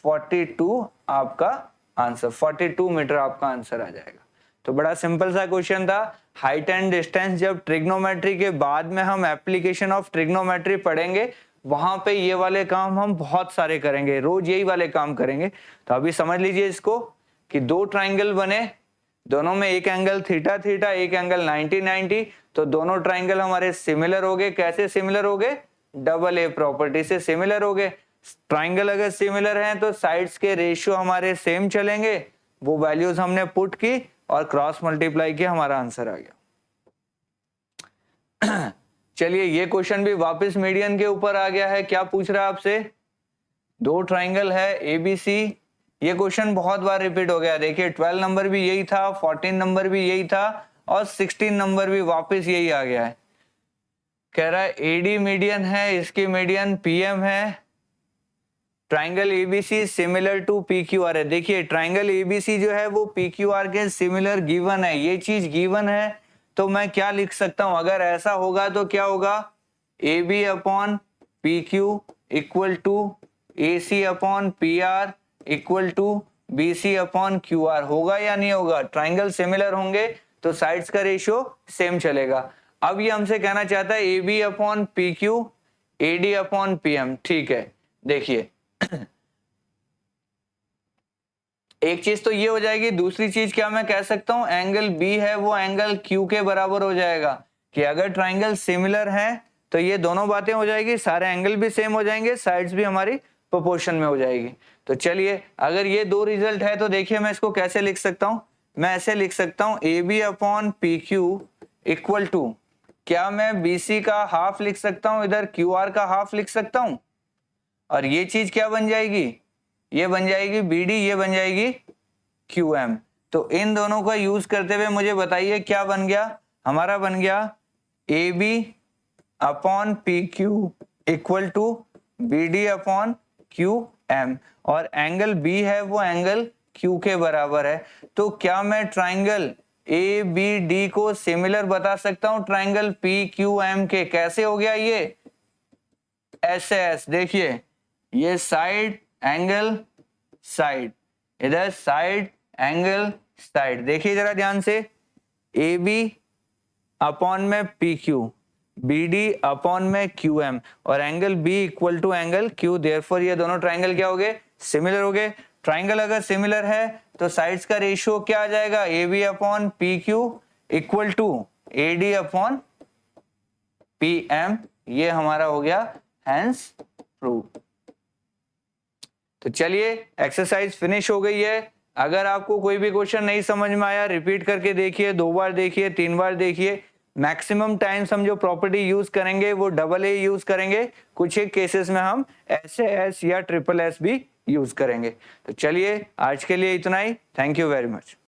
[SPEAKER 1] 42, आपका आंसर 42 मीटर आपका आंसर आ जाएगा। तो बड़ा सिंपल सा क्वेश्चन था। हाइट एंड डिस्टेंस जब ट्रिग्नोमेट्री के बाद में हम एप्लीकेशन ऑफ ट्रिग्नोमेट्री पढ़ेंगे, वहां पे ये वाले काम हम बहुत सारे करेंगे, रोज यही वाले काम करेंगे। तो अभी समझ लीजिए इसको कि दो ट्राइंगल बने, दोनों में एक एंगल थीटा थीटा, एक एंगल 90 90, तो दोनों ट्राइंगल हमारे सिमिलर हो गए। कैसे सिमिलर हो गए, डबल ए प्रॉपर्टी से सिमिलर हो गए। ट्राइंगल अगर सिमिलर हैं तो साइड्स के रेशियो हमारे सेम चलेंगे, वो वैल्यूज हमने पुट की और क्रॉस मल्टीप्लाई किया, हमारा आंसर आ गया। चलिए ये क्वेश्चन भी वापस मीडियन के ऊपर आ गया है। क्या पूछ रहा है आपसे, दो ट्राइंगल है ABC, ये क्वेश्चन बहुत बार रिपीट हो गया। देखिए 12 नंबर भी यही था, 14 नंबर भी यही था और 16 नंबर भी वापस यही आ गया है। कह रहा है AD मीडियन है, इसकी मीडियन PM है, triangle ABC similar to PQR है। देखिए ट्राइंगल ABC जो है वो PQR के सिमिलर गिवन है, ये चीज गिवन है। तो मैं क्या लिख सकता हूं, अगर ऐसा होगा तो क्या होगा, AB upon PQ equal to AC upon PR equal to BC upon QR, होगा या नहीं होगा, ट्राइंगल सिमिलर होंगे तो साइड्स का रेशियो सेम चलेगा। अब ये हमसे कहना चाहता है AB upon PQ AD upon PM, ठीक है। देखिए एक चीज तो ये हो जाएगी, दूसरी चीज क्या मैं कह सकता हूं, एंगल B है वो एंगल Q के बराबर हो जाएगा। कि अगर ट्राइंगल सिमिलर है तो ये दोनों बातें हो जाएगी, सारे एंगल भी सेम हो जाएंगे, साइड्स भी हमारी प्रोपोर्शन में हो जाएगी। तो चलिए अगर ये दो रिजल्ट है तो देखिए मैं इसको कैसे लिख सकता हूं, मैं ऐसे लिख सकता हूं AB upon PQ equal to, क्या मैं BC का हाफ लिख सकता हूं, इधर QR का हाफ लिख सकता हूं, और ये चीज क्या बन जाएगी, ये बन जाएगी BD, ये बन जाएगी QM। तो इन दोनों का यूज करते हुए मुझे बताइए क्या बन गया, हमारा बन गया AB upon PQ equal to BD upon QM, और एंगल B है वो एंगल Q के बराबर है। तो क्या मैं ट्राइंगल ABD को सिमिलर बता सकता हूं ट्राइंगल PQM के, कैसे हो गया ये, ऐसे एस, देखिए ये साइड एंगल साइड, इधर साइड एंगल साइड, देखिए जरा ध्यान से, ए बी अपॉन में P Q, B D upon में क्यू एम, और angle B equal to angle Q, therefore ये दोनों ट्राइंगल क्या हो गए, सिमिलर हो गए। ट्राइंगल अगर सिमिलर है तो साइड्स का रेशियो क्या आ जाएगा, A B upon P Q equal to A D upon P M, ये हमारा हो गया हेंस प्रूव। तो चलिए एक्सरसाइज फिनिश हो गई है। अगर आपको कोई भी क्वेश्चन नहीं समझ में आया, रिपीट करके देखिए, 2 बार देखिए, 3 बार देखिए। मैक्सिमम टाइम्स हम जो प्रॉपर्टी यूज करेंगे वो डबल ए यूज करेंगे, कुछ एक केसेस में हम एस या ट्रिपल एस भी यूज करेंगे। तो चलिए आज के लिए इतना ही, थैंक यू वेरी मच।